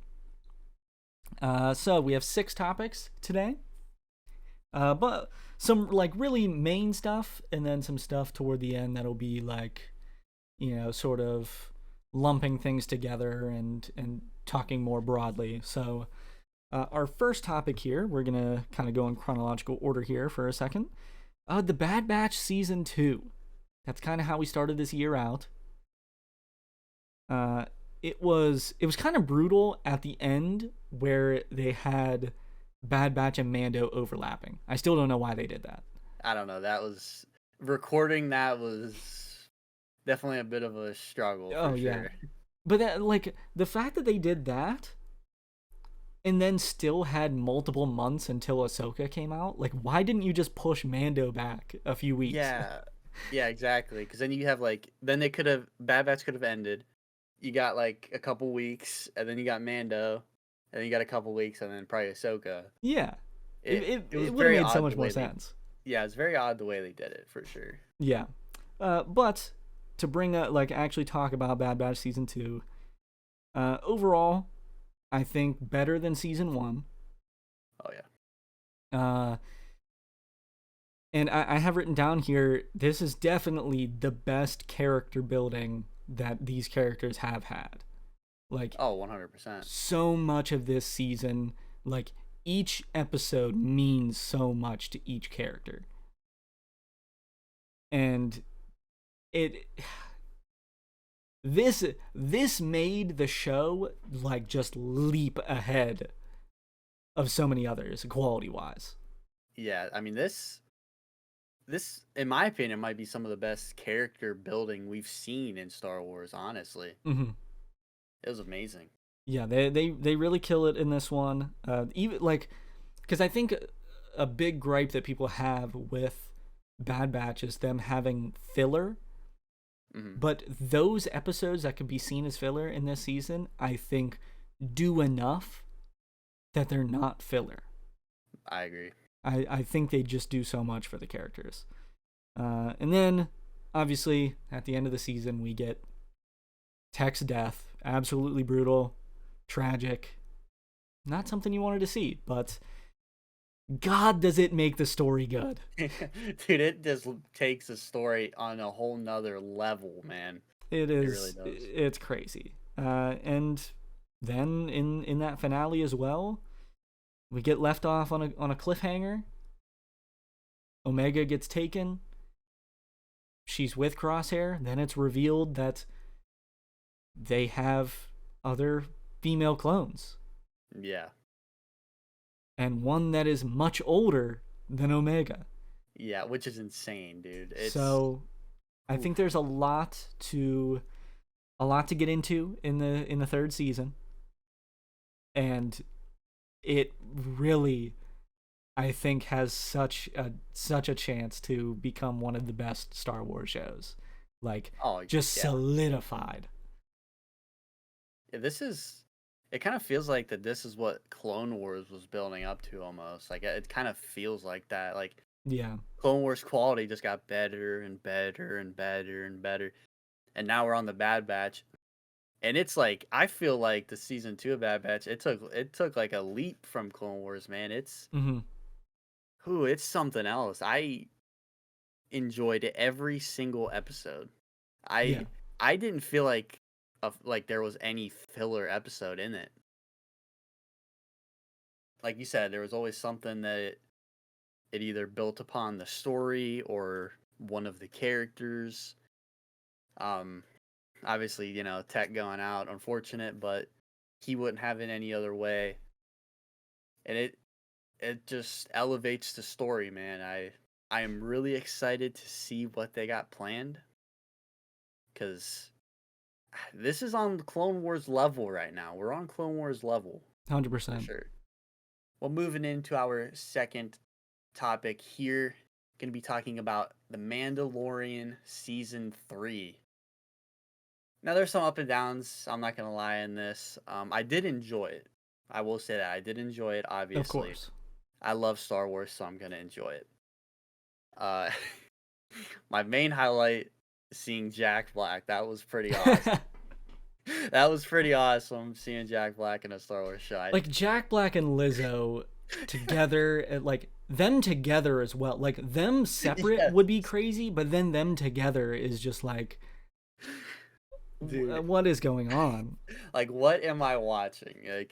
So we have 6 topics today. But some like really main stuff, and then some stuff toward the end that'll be like, you know, sort of lumping things together and talking more broadly. So our first topic here, we're gonna kind of go in chronological order here for a second. The Bad Batch season 2. That's kind of how we started this year out. It was kind of brutal at the end where they had Bad Batch and Mando overlapping. I still don't know why they did that. I don't know. Recording that was definitely a bit of a struggle. Oh, for yeah. sure. But that, like, the fact that they did that and then still had multiple months until Ahsoka came out, like, why didn't you just push Mando back a few weeks? Yeah, exactly. Because then you have then Bad Batch could have ended. You got like a couple weeks, and then you got Mando, and then you got a couple weeks, and then probably Ahsoka. Yeah. It was would have made odd so much the more way sense. Yeah, it's very odd the way they did it, for sure. Yeah. But to bring up, like, actually talk about Bad Batch season 2, overall, I think better than season 1. Oh, yeah. And I have written down here, this is definitely the best character building that these characters have had. Like, Oh, 100%. so much of this season, like, each episode means so much to each character. And this made the show, like, just leap ahead of so many others, quality-wise. Yeah, I mean, this, in my opinion, might be some of the best character building we've seen in Star Wars, honestly. Mm-hmm. It was amazing. Yeah, they really kill it in this one. Even like, because I think a big gripe that people have with Bad Batch is them having filler. Hmm. But those episodes that could be seen as filler in this season, I think, do enough that they're not filler. I agree. I think they just do so much for the characters. And then, obviously, at the end of the season, we get Tech's death. Absolutely brutal, tragic. Not something you wanted to see, but God, does it make the story good. Dude, it just takes the story on a whole nother level, man. It It really is, does. it's crazy. And then in that finale as well, we get left off on a cliffhanger. Omega gets taken. She's with Crosshair. Then it's revealed that they have other female clones, Yeah. and one that is much older than Omega. Yeah, which is insane, dude. It's So I oof. think there's a lot to get into in the third season, and it really, I think, has such a chance to become one of the best Star Wars shows. Like, Oh, just yeah. solidified. Yeah, this is it kind of feels like that this is what Clone Wars was building up to almost. Like it kind of feels like that. Like Yeah. Clone Wars quality just got better and better and better and better. And now we're on the Bad Batch. And it's like I feel like the season 2 of Bad Batch, it took like a leap from Clone Wars, man. Mm-hmm. It's something else. I enjoyed every single episode. Yeah. I didn't feel like there was any filler episode in it. Like you said, there was always something that it either built upon the story or one of the characters. Um, Obviously, Tech going out, unfortunate, but he wouldn't have it any other way. And it just elevates the story, man. I am really excited to see what they got planned because this is on the Clone Wars level right now. We're on Clone Wars level for 100%. sure. Well, moving into our second topic here, going to be talking about The Mandalorian Season 3. Now, there's some up and downs, I'm not going to lie in this. I did enjoy it. I will say that. I did enjoy it, Of obviously. course. I love Star Wars, so I'm going to enjoy it. Uh, my main highlight, seeing Jack Black. That was pretty awesome. That was pretty awesome, seeing Jack Black in a Star Wars show. Like Jack Black and Lizzo together, like them together as well. Like them separate Yes. would be crazy, but then them together is just like, Dude. what is going on? Like, what am I watching? Like,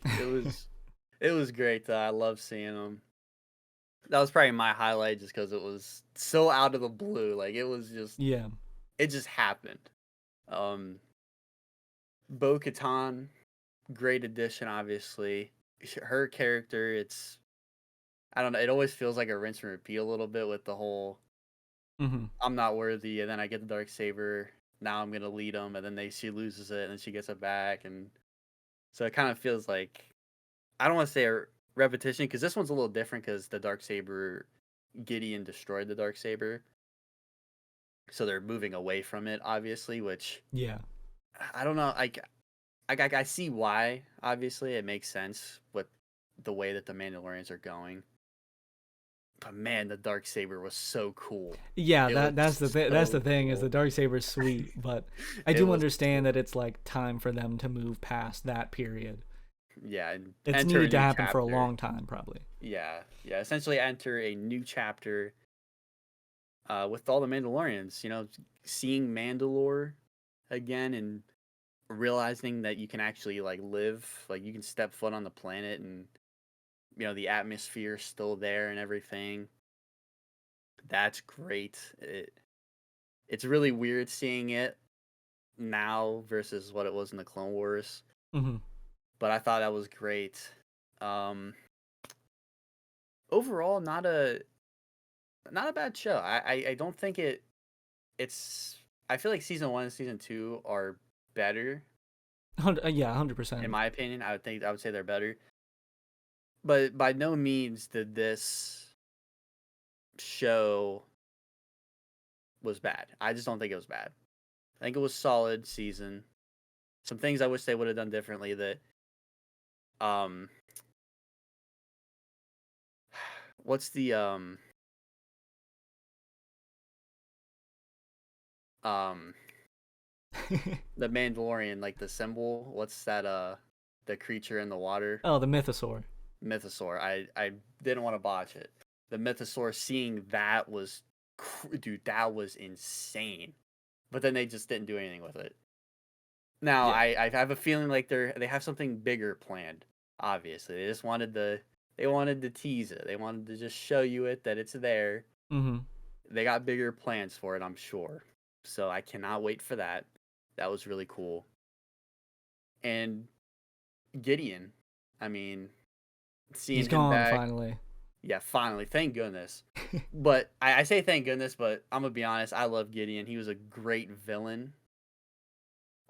it was great though. I love seeing them. That was probably my highlight just because it was so out of the blue. Like, Yeah. it just happened. Bo-Katan, great addition, obviously. Her character, I don't know, it always feels like a rinse and repeat a little bit with the whole Mm-hmm. I'm not worthy, and then I get the dark saber. Now I'm gonna lead them, and then she loses it, and then she gets it back, and so it kind of feels like I don't want to say a repetition because this one's a little different because the dark saber Gideon destroyed the dark saber, so they're moving away from it, obviously. Which Yeah. I don't know. I see why. Obviously, it makes sense with the way that the Mandalorians are going. But man, the dark saber was so cool. Yeah, It that's was that's the so thing is the cool. Darksaber's sweet, but I It do was understand that it's like time for them to move past that period. Yeah, and It's enter a needed to new happen for a chapter. long time, probably. Yeah, yeah. Essentially, enter a new chapter. With all the Mandalorians, seeing Mandalore again and realizing that you can actually like live, like you can step foot on the planet, and the atmosphere still there and everything. That's great. It's really weird seeing it now versus what it was in the Clone Wars, Mm-hmm. but I thought that was great. Um, Overall, not a bad show. I don't think it's I feel like season 1 and season 2 are better Yeah, in 100%. my opinion. I would say they're better. But by no means did this show was bad. I just don't think it was bad. I think it was solid season. Some things I wish they would have done differently. That um, what's um the Mandalorian, like the symbol? What's that? The creature in the water, Oh, the Mythosaur. Mythosaur. I didn't want to botch it. The Mythosaur. Seeing that was, dude, that was insane. But then they just didn't do anything with it. Now Yeah. I have a feeling like they have something bigger planned. Obviously, they wanted to tease it. They wanted to just show you it that it's there. Mm-hmm. They got bigger plans for it, I'm sure. So I cannot wait for that. That was really cool. And Gideon, I mean, seeing He's him gone back, finally. yeah, finally, thank goodness. But I say thank goodness, but I'm gonna be honest, I love Gideon. He was a great villain.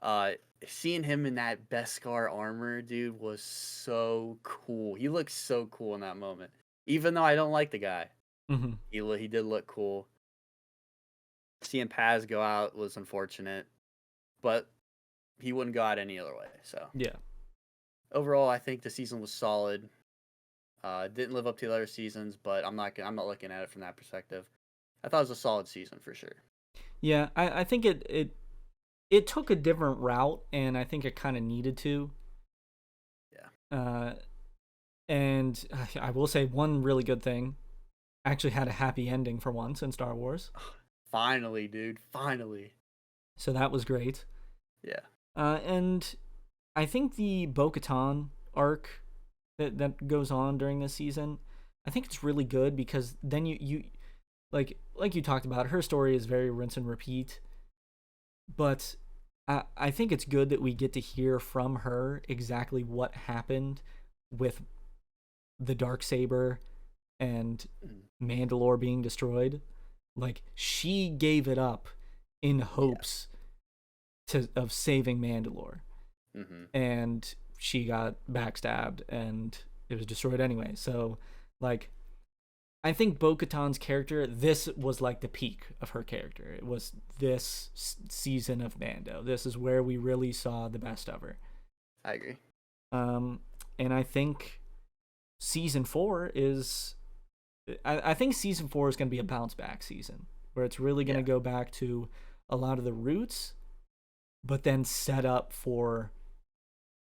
Uh, Seeing him in that Beskar armor, dude, was so cool. He looked so cool in that moment. Even though I don't like the guy, Mm-hmm. he did look cool. Seeing Paz go out was unfortunate, but he wouldn't go out any other way. So Yeah. overall, I think the season was solid. Didn't live up to the other seasons, but I'm not looking at it from that perspective. I thought it was a solid season for sure. Yeah, I think it took a different route, and I think it kind of needed to. Yeah. And I will say one really good thing actually had a happy ending for once in Star Wars. Finally, dude. Finally. So that was great. Yeah. And I think the Bo-Katan arc that goes on during this season, I think it's really good because then you like you talked about, her story is very rinse and repeat. But I think it's good that we get to hear from her exactly what happened with the Darksaber and Mandalore being destroyed. Like, she gave it up in hopes of saving Mandalore. Mm-hmm. And she got backstabbed and it was destroyed anyway. So, like, I think Bo-Katan's character, this was like the peak of her character. It was this season of Mando. This is where we really saw the best of her. I agree. And I think season 4 is... I think season 4 is going to be a bounce back season, where it's really going to go back to a lot of the roots, but then set up for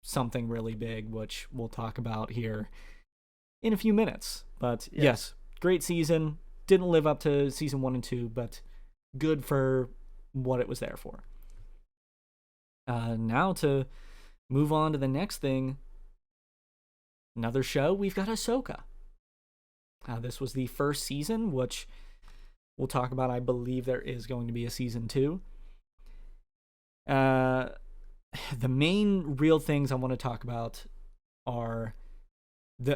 something really big, which we'll talk about here in a few minutes. But yes, great season. Didn't live up to season 1 and 2, but good for what it was there for. Now to move on to the next thing. Another show, we've got Ahsoka. This was the first season, which we'll talk about. I believe there is going to be a season 2. The main real things I want to talk about are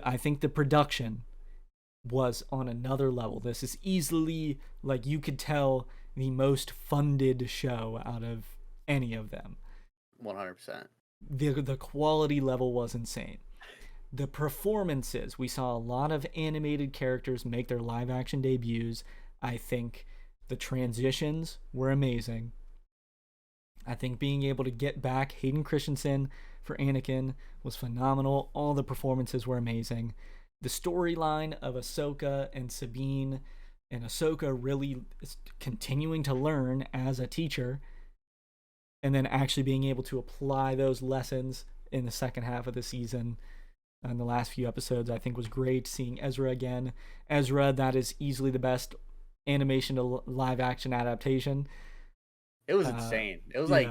I think the production was on another level. This is easily, like, you could tell, the most funded show out of any of them. 100%. The quality level was insane. The performances, we saw a lot of animated characters make their live action debuts. I think the transitions were amazing. I think being able to get back Hayden Christensen for Anakin was phenomenal. All the performances were amazing. The storyline of Ahsoka and Sabine, and Ahsoka really is continuing to learn as a teacher, and then actually being able to apply those lessons in the second half of the season. And the last few episodes, I think, was great. Seeing Ezra again. Ezra, that is easily the best animation to live action adaptation. It was insane. It was like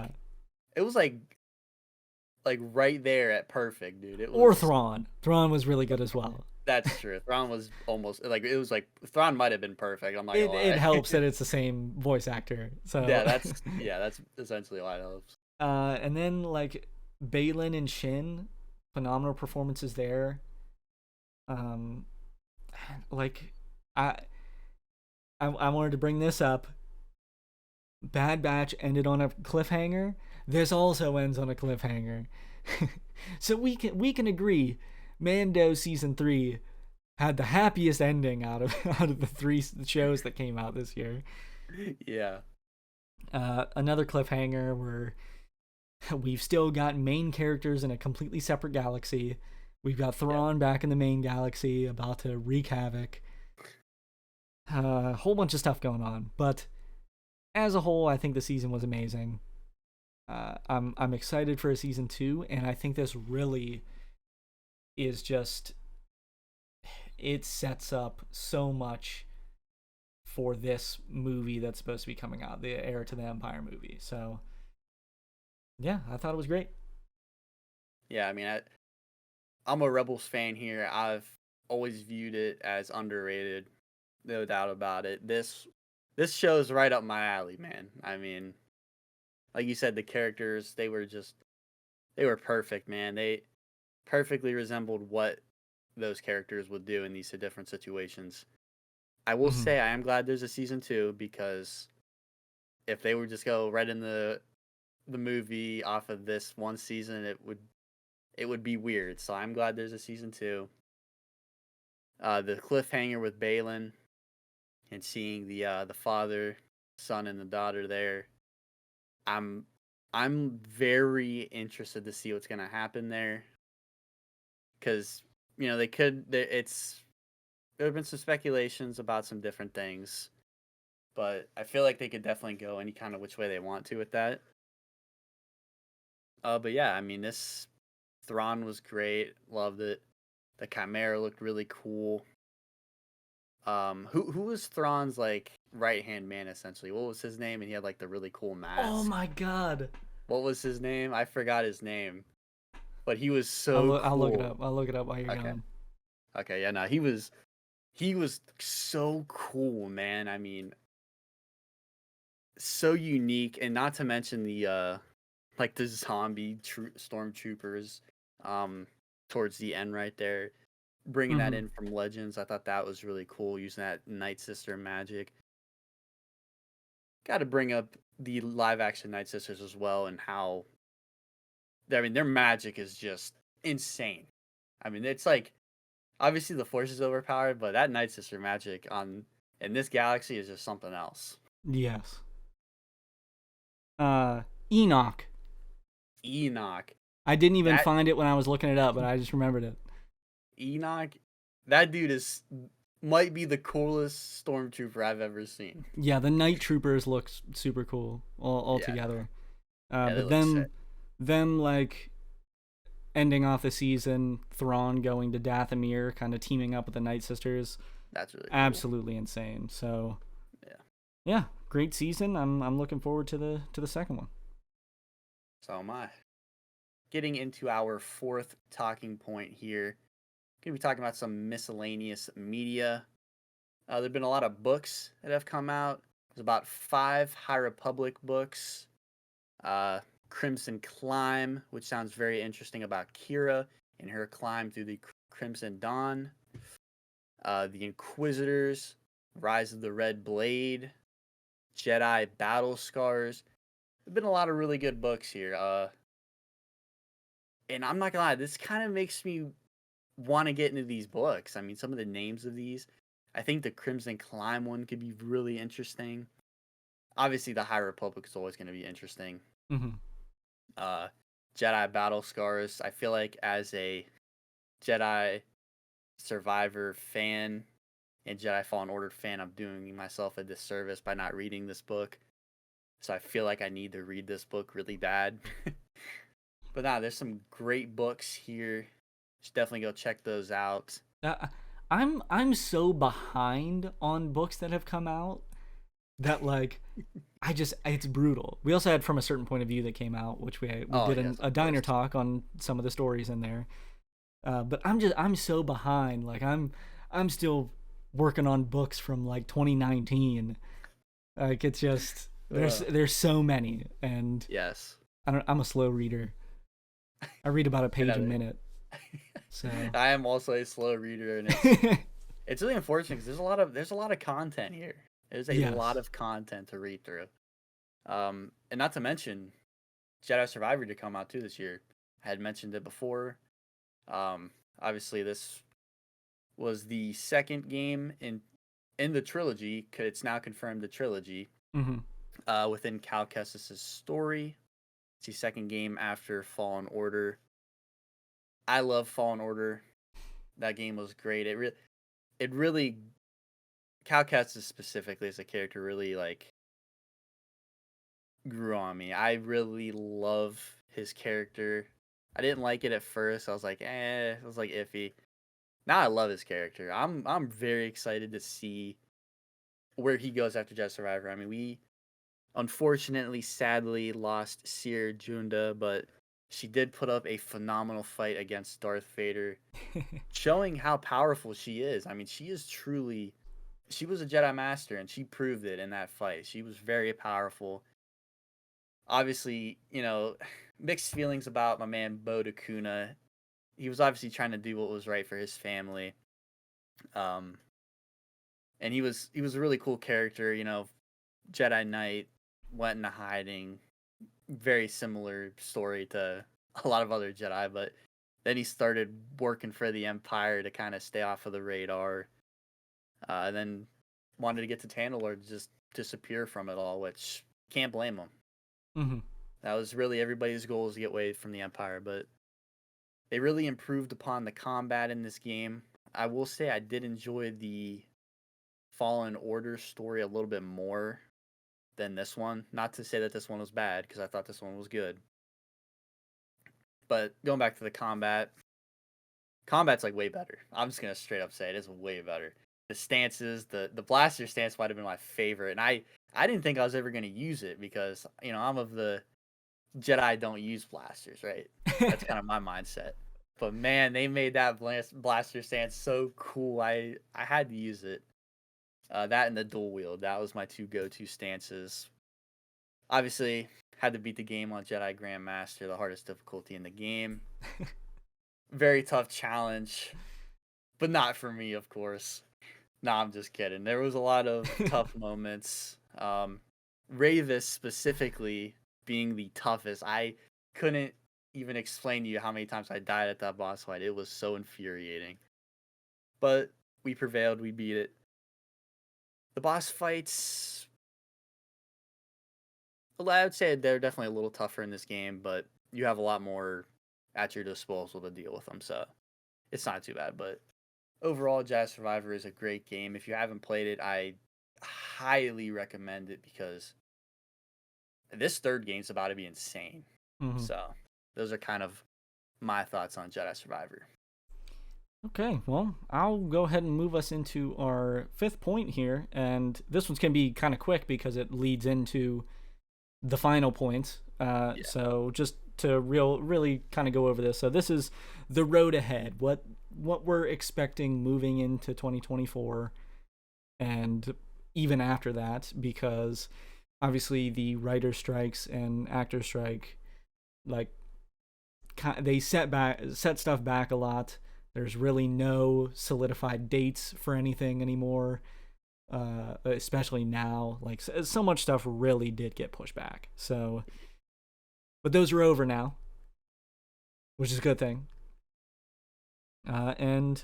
right there at perfect, dude. It was, or Thrawn. Thrawn was really good as well. That's true. Thrawn was almost like, it was like Thrawn might have been perfect. I'm not gonna lie. It helps that it's the same voice actor. So that's essentially why it helps. And then like Baylan and Shin, phenomenal performances there. Like I wanted to bring this up. Bad Batch ended on a cliffhanger. This also ends on a cliffhanger. So we can agree, Mando season 3 had the happiest ending out of the 3 shows that came out this year. Yeah. Another cliffhanger where we've still got main characters in a completely separate galaxy. We've got Thrawn back in the main galaxy about to wreak havoc. A whole bunch of stuff going on, but as a whole, I think the season was amazing. I'm excited for a season 2, and I think this really is just, it sets up so much for this movie that's supposed to be coming out, the Heir to the Empire movie. So yeah, I thought it was great. Yeah, I mean, I'm a Rebels fan here. I've always viewed it as underrated, no doubt about it. This show is right up my alley, man. I mean, like you said, the characters, they were perfect, man. They perfectly resembled what those characters would do in these different situations. I will Mm-hmm. say I am glad there's a season 2, because if they would just go right in the movie off of this one season, it would be weird. So I'm glad there's a season 2. The cliffhanger with Balin and seeing the father, son, and the daughter there. I'm I'm very interested to see what's gonna happen there, because they could. There have been some speculations about some different things, but I feel like they could definitely go any kind of which way they want to with that. But yeah, I mean, this Thrawn was great. Loved it. The Chimera looked really cool. Who was Thrawn's like right hand man essentially? What was his name? And he had like the really cool Oh mask. my god. What was his name? I forgot his name, but he was so I'll look it cool. up. I'll look it up while you're Okay, going. okay, yeah, no, he was so cool, man. I mean, so unique, and not to mention the like the zombie stormtroopers, um, towards the end right there, bringing that Mm-hmm. in from Legends. I thought that was really cool, using that Night Sister magic. Got to bring up the live action Night Sisters as well, and how, I mean, their magic is just insane. I mean, it's like, obviously the Force is overpowered, but that Night Sister magic on in this galaxy is just something else. Yes. Uh, Enoch. Enoch, I didn't even that find it when I was looking it up, but I just remembered it. Enoch, that dude might be the coolest stormtrooper I've ever seen. Yeah, the Night Troopers look super cool all Yeah, together. yeah, they But look sick. them like ending off the season, Thrawn going to Dathomir, kind of teaming up with the Night Sisters, That's really cool. absolutely insane. So Yeah. yeah, great season. I'm looking forward to the second one. So am I. Getting into our fourth talking point here. Gonna be talking about some miscellaneous media. There've been a lot of books that have come out. There's about 5 High Republic books. Uh, Crimson Climb, which sounds very interesting, about Kira and her climb through the Crimson Dawn. The Inquisitors, Rise of the Red Blade, Jedi Battle Scars. There've been a lot of really good books here. And I'm not gonna lie, this kind of makes me want to get into these books. I mean, some of the names of these, I think the Crimson Climb one could be really interesting. Obviously, the High Republic is always going to be interesting. Mm-hmm. Uh, Jedi Battle Scars, I feel like as a Jedi Survivor fan and Jedi Fallen Order fan, I'm doing myself a disservice by not reading this book. So I feel like I need to read this book really bad. But nah, there's some great books here. Should definitely go check those out. Uh, I'm so behind on books that have come out that like it's brutal. We also had From a Certain Point of View that came out, which we Oh did yes, a of diner course. talk on some of the stories in there. But I'm so behind. Like I'm still working on books from like 2019. Like it's just there's so many, and Yes. I'm a slow reader. I read about a I page a know. minute. So I am also a slow reader, and it's really unfortunate because there's a lot of content here. There's a lot yes. of content to read through. And not to mention Jedi Survivor to come out too this year. I had mentioned it before. Obviously this was the second game in the trilogy. It's now confirmed the trilogy. Hmm. within Cal Kestis' story. It's the second game after Fallen Order. I love Fallen Order. That game was great. It really Cal Kestis specifically as a character really like grew on me. I really love his character. I didn't like it at first. I was like, it was like iffy. Now I love his character. I'm very excited to see where he goes after Jedi Survivor. I mean, we unfortunately, sadly, lost Seer Junda, but she did put up a phenomenal fight against Darth Vader, showing how powerful she is. I mean, she is truly, she was a Jedi Master, and she proved it in that fight. She was very powerful. Obviously, mixed feelings about my man Bo Dakuna. He was obviously trying to do what was right for his family. And he was a really cool character, Jedi Knight, went into hiding. Very similar story to a lot of other Jedi, but then he started working for the Empire to kind of stay off of the radar. And then wanted to get to Tandalore to just disappear from it all, which can't blame him. Mm-hmm. That was really everybody's goal, is to get away from the Empire, but they really improved upon the combat in this game. I will say I did enjoy the Fallen Order story a little bit more than this one. Not to say that this one was bad, because I thought this one was good. But going back to the combat's like way better. I'm just gonna straight up say it is way better. The stances, the blaster stance might have been my favorite, and I didn't think I was ever gonna use it because I'm of the Jedi don't use blasters, right? That's kind of my mindset. But man, they made that blaster stance so cool. I had to use it. That and the dual wield. That was my two go-to stances. Obviously, had to beat the game on Jedi Grandmaster, the hardest difficulty in the game. Very tough challenge, but not for me, of course. Nah, I'm just kidding. There was a lot of tough moments. Ravis specifically being the toughest. I couldn't even explain to you how many times I died at that boss fight. It was so infuriating. But we prevailed. We beat it. The boss fights, well, I would say they're definitely a little tougher in this game, but you have a lot more at your disposal to deal with them, so it's not too bad. But overall, Jedi Survivor is a great game. If you haven't played it, I highly recommend it because this third game's about to be insane. Mm-hmm. So those are kind of my thoughts on Jedi Survivor. Okay, well, I'll go ahead and move us into our fifth point here, and this one's going to be kind of quick because it leads into the final point. So just to really kind of go over this. So this is the road ahead, what we're expecting moving into 2024 and even after that, because obviously the writer strikes and actor strike, like, they set stuff back a lot. There's really no solidified dates for anything anymore, especially now. Like, so much stuff really did get pushed back. So, but those are over now, which is a good thing. And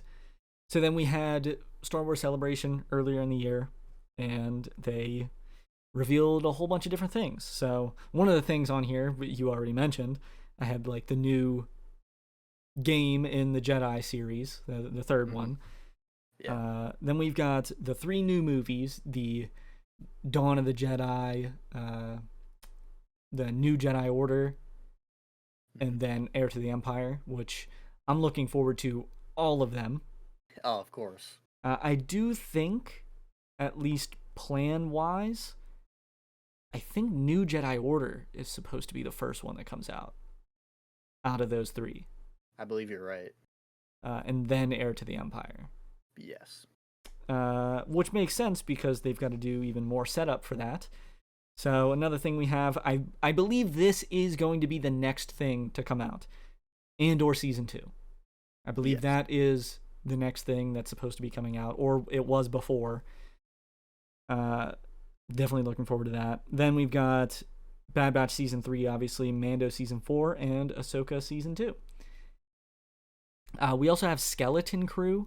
so then we had Star Wars Celebration earlier in the year, and they revealed a whole bunch of different things. So one of the things on here you already mentioned, I had like the new game in the Jedi series, the third one. Yeah. Then we've got the 3 new movies, the Dawn of the Jedi, the New Jedi Order, and then Heir to the Empire, which I'm looking forward to all of them. Oh, of course. I do think, at least plan-wise, I think New Jedi Order is supposed to be the first one that comes out of those 3. I believe you're right. And then Heir to the Empire. Yes. Which makes sense because they've got to do even more setup for that. So another thing we have, I believe this is going to be the next thing to come out. Andor Season 2. I believe that is the next thing that's supposed to be coming out, or it was before. Definitely looking forward to that. Then we've got Bad Batch Season 3, obviously, Mando Season 4, and Ahsoka Season 2. We also have Skeleton Crew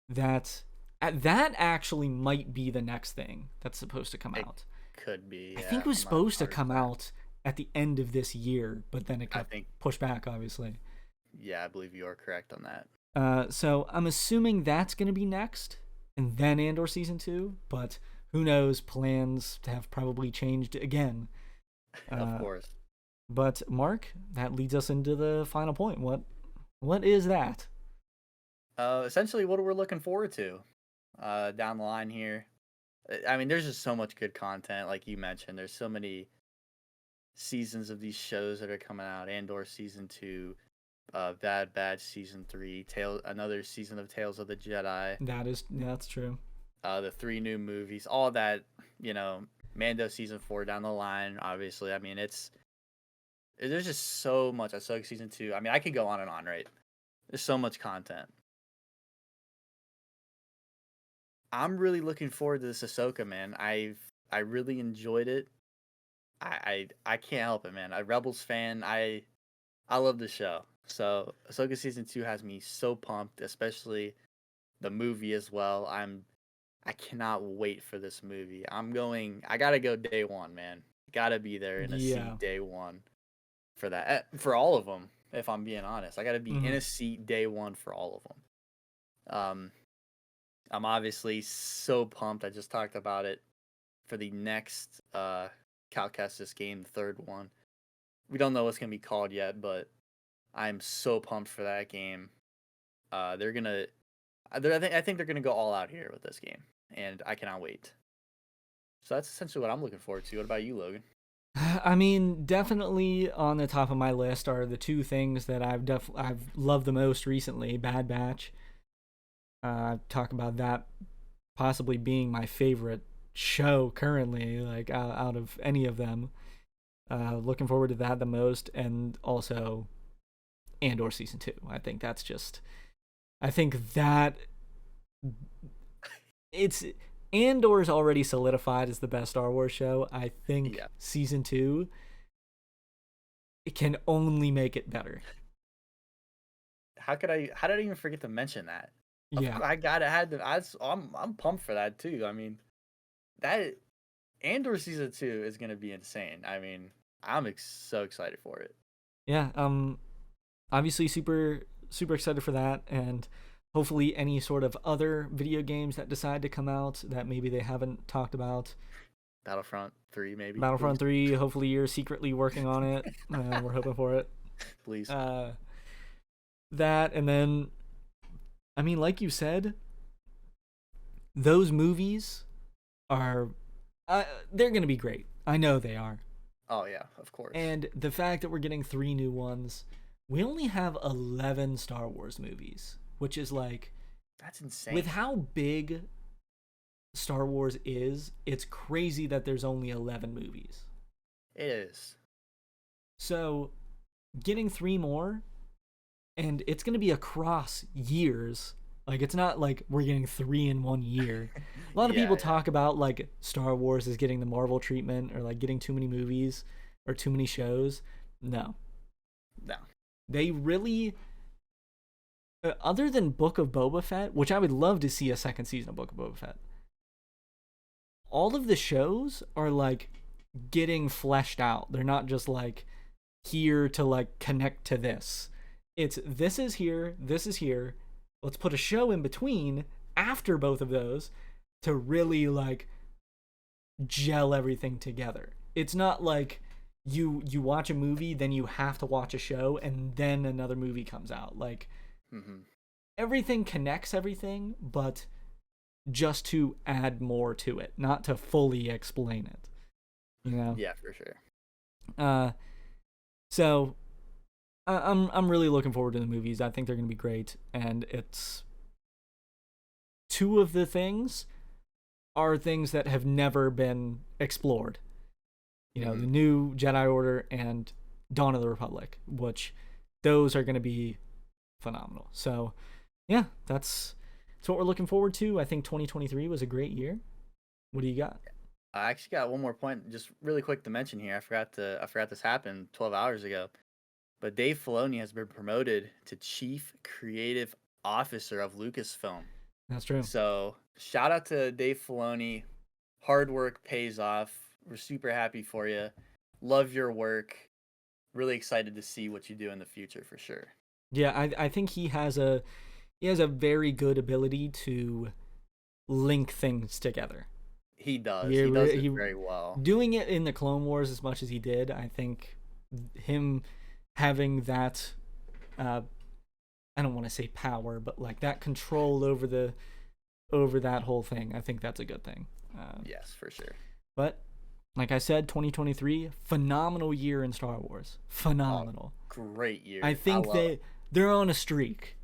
that That actually might be the next thing that's supposed to come It out. could be. I Yeah, think it was I'm not supposed to come 100%. out at the end of this year, but then it I got think. pushed back, obviously. Yeah, I believe you are correct on that. So I'm assuming that's going to be next, and then Andor season 2. But who knows? Plans have probably changed again. Of Uh, course. but Mark, that leads us into the final point. What is that? Essentially, what we're looking forward to down the line here. I mean, there's just so much good content, like you mentioned. There's so many seasons of these shows that are coming out. Andor season 2, Bad Batch season 3, another season of Tales of the Jedi. That's true. The 3 new movies, all that. You know, Mando season 4 down the line. Obviously, I mean, there's just so much. Ahsoka season 2. I mean, I could go on and on, right? There's so much content. I'm really looking forward to this Ahsoka, man. I really enjoyed it. I can't help it, man. A Rebels fan. I love the show. So Ahsoka season 2 has me so pumped, especially the movie as well. I cannot wait for this movie. I gotta go day one, man. Gotta be there in a Yeah. seat day one for that. For all of them, if I'm being honest. I gotta be in Mhm. a seat day one for all of them. I'm obviously so pumped. I just talked about it for the next Cal Kestis game, the third one. We don't know what's gonna be called yet, but I'm so pumped for that game. They're gonna, I think they're gonna go all out here with this game, and I cannot wait. So that's essentially what I'm looking forward to. What about you, Logan? I mean, definitely on the top of my list are the two things that I've loved the most recently. Bad Batch. Talk about that possibly being my favorite show currently, like out of any of them. Looking forward to that the most, and also Andor season 2. I think that it's Andor's already solidified as the best Star Wars show. I think Yeah. season 2 it can only make it better. How could I? How did I even forget to mention that? Of Yeah. course, I got it. Had to. I'm pumped for that too. I mean, that Andor season 2 is gonna be insane. I mean, so excited for it. Yeah. Obviously super excited for that, and hopefully any sort of other video games that decide to come out that maybe they haven't talked about. Battlefront 3, maybe, please, Battlefront 3, hopefully you're secretly working on it. We're hoping for it. please. That, and then, I mean, like you said, those movies are, they're going to be great. I know they are. Oh yeah, of course. And the fact that we're getting 3 new ones, we only have 11 Star Wars movies, which is like, That's insane. with how big Star Wars is, it's crazy that there's only 11 movies. It is. So, getting 3 more, and it's going to be across years. Like, it's not like we're getting 3 in 1 year. A lot of Yeah, people yeah. talk about, like, Star Wars is getting the Marvel treatment, or, like, getting too many movies, or too many shows. No. No. They really, other than Book of Boba Fett, which I would love to see a second season of Book of Boba Fett, all of the shows are like getting fleshed out. They're not just like here to like connect to this. It's this is here, this is here. Let's put a show in between after both of those to really like gel everything together. It's not like you watch a movie, then you have to watch a show, and then another movie comes out. Like Mm-hmm. everything connects everything, but just to add more to it, not to fully explain it. You know? Yeah, for sure. So I'm really looking forward to the movies. I think they're gonna be great, and it's two of the things are things that have never been explored. You know, the new Jedi Order and Dawn of the Republic, which those are gonna be phenomenal. So yeah, that's what we're looking forward to. I think 2023 was a great year. What do you got? I actually got one more point, just really quick to mention here. I forgot this happened 12 hours ago, but Dave Filoni has been promoted to Chief Creative Officer of Lucasfilm. That's true. So shout out to Dave Filoni. Hard work pays off. We're super happy for you. Love your work. Really excited to see what you do in the future for sure. Yeah, I think he has a very good ability to link things together. He does. Yeah, He does it he very well. doing it in the Clone Wars as much as he did. I think him having that, I don't want to say power, but like that control over that whole thing. I think that's a good thing. Yes, for sure. But like I said, 2023, phenomenal year in Star Wars. Phenomenal. Great year. I think love it. they're on a streak.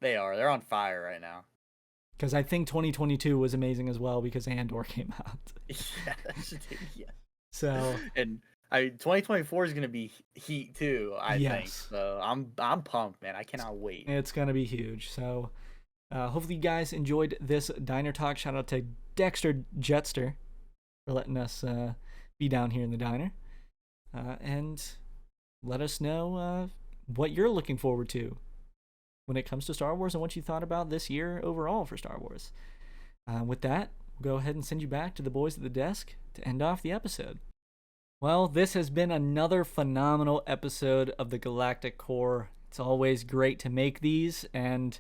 They are. They're on fire right now. Because I think 2022 was amazing as well because Andor came out. Yeah. So And 2024 is gonna be heat too. I think. yes, So I'm pumped, man. I cannot wait. it's gonna be huge. So hopefully you guys enjoyed this diner talk. Shout out to Dexter Jetster for letting us be down here in the diner, and let us know what you're looking forward to when it comes to Star Wars and what you thought about this year overall for Star Wars. With that, we'll go ahead and send you back to the boys at the desk to end off the episode. Well, this has been another phenomenal episode of the Galactic Core. It's always great to make these, and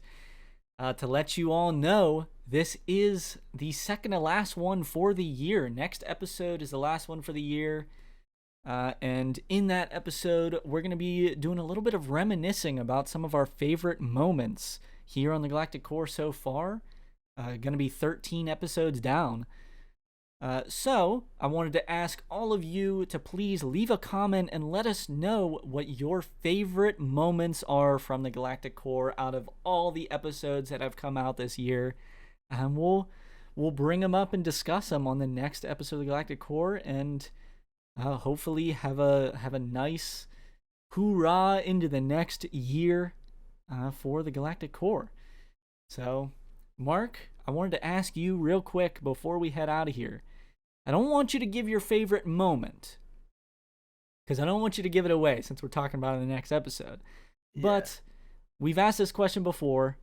to let you all know, this is the second to last one for the year. Next episode is the last one for the year. And in that episode, we're going to be doing a little bit of reminiscing about some of our favorite moments here on the Galactic Core so far. Going to be 13 episodes down. So I wanted to ask all of you to please leave a comment and let us know what your favorite moments are from the Galactic Core out of all the episodes that have come out this year. And we'll bring them up and discuss them on the next episode of the Galactic Core, and hopefully have a nice hoorah into the next year for the Galactic Core. So, Mark, I wanted to ask you real quick before we head out of here. I don't want you to give your favorite moment, because I don't want you to give it away since we're talking about it in the next episode. Yeah. But we've asked this question before.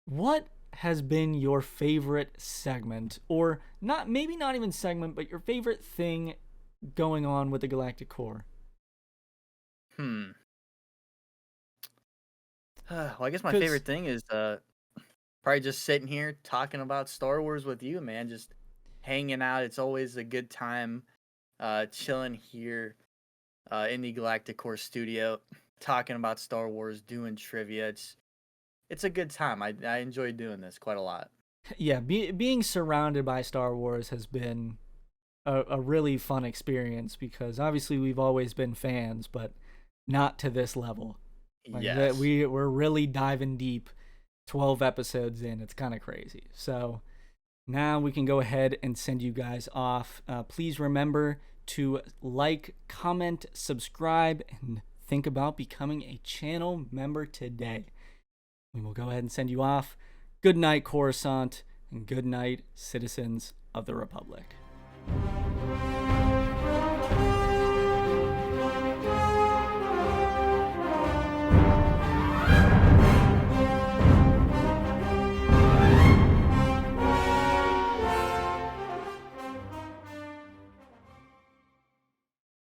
What has been your favorite segment, or maybe not even segment, but your favorite thing going on with the Galactic Core? Well, I guess my 'Cause- favorite thing is probably just sitting here talking about Star Wars with you, man. Just hanging out. It's always a good time chilling here in the Galactic Core studio, talking about Star Wars, doing trivia. It's a good time. I enjoy doing this quite a lot. Yeah, being surrounded by Star Wars has been a really fun experience, because obviously we've always been fans, but not to this level. Like Yes. we're really diving deep 12 episodes in. It's kind of crazy. So now we can go ahead and send you guys off. Please remember to like, comment, subscribe, and think about becoming a channel member today. We will go ahead and send you off. Good night, Coruscant, and good night, citizens of the Republic.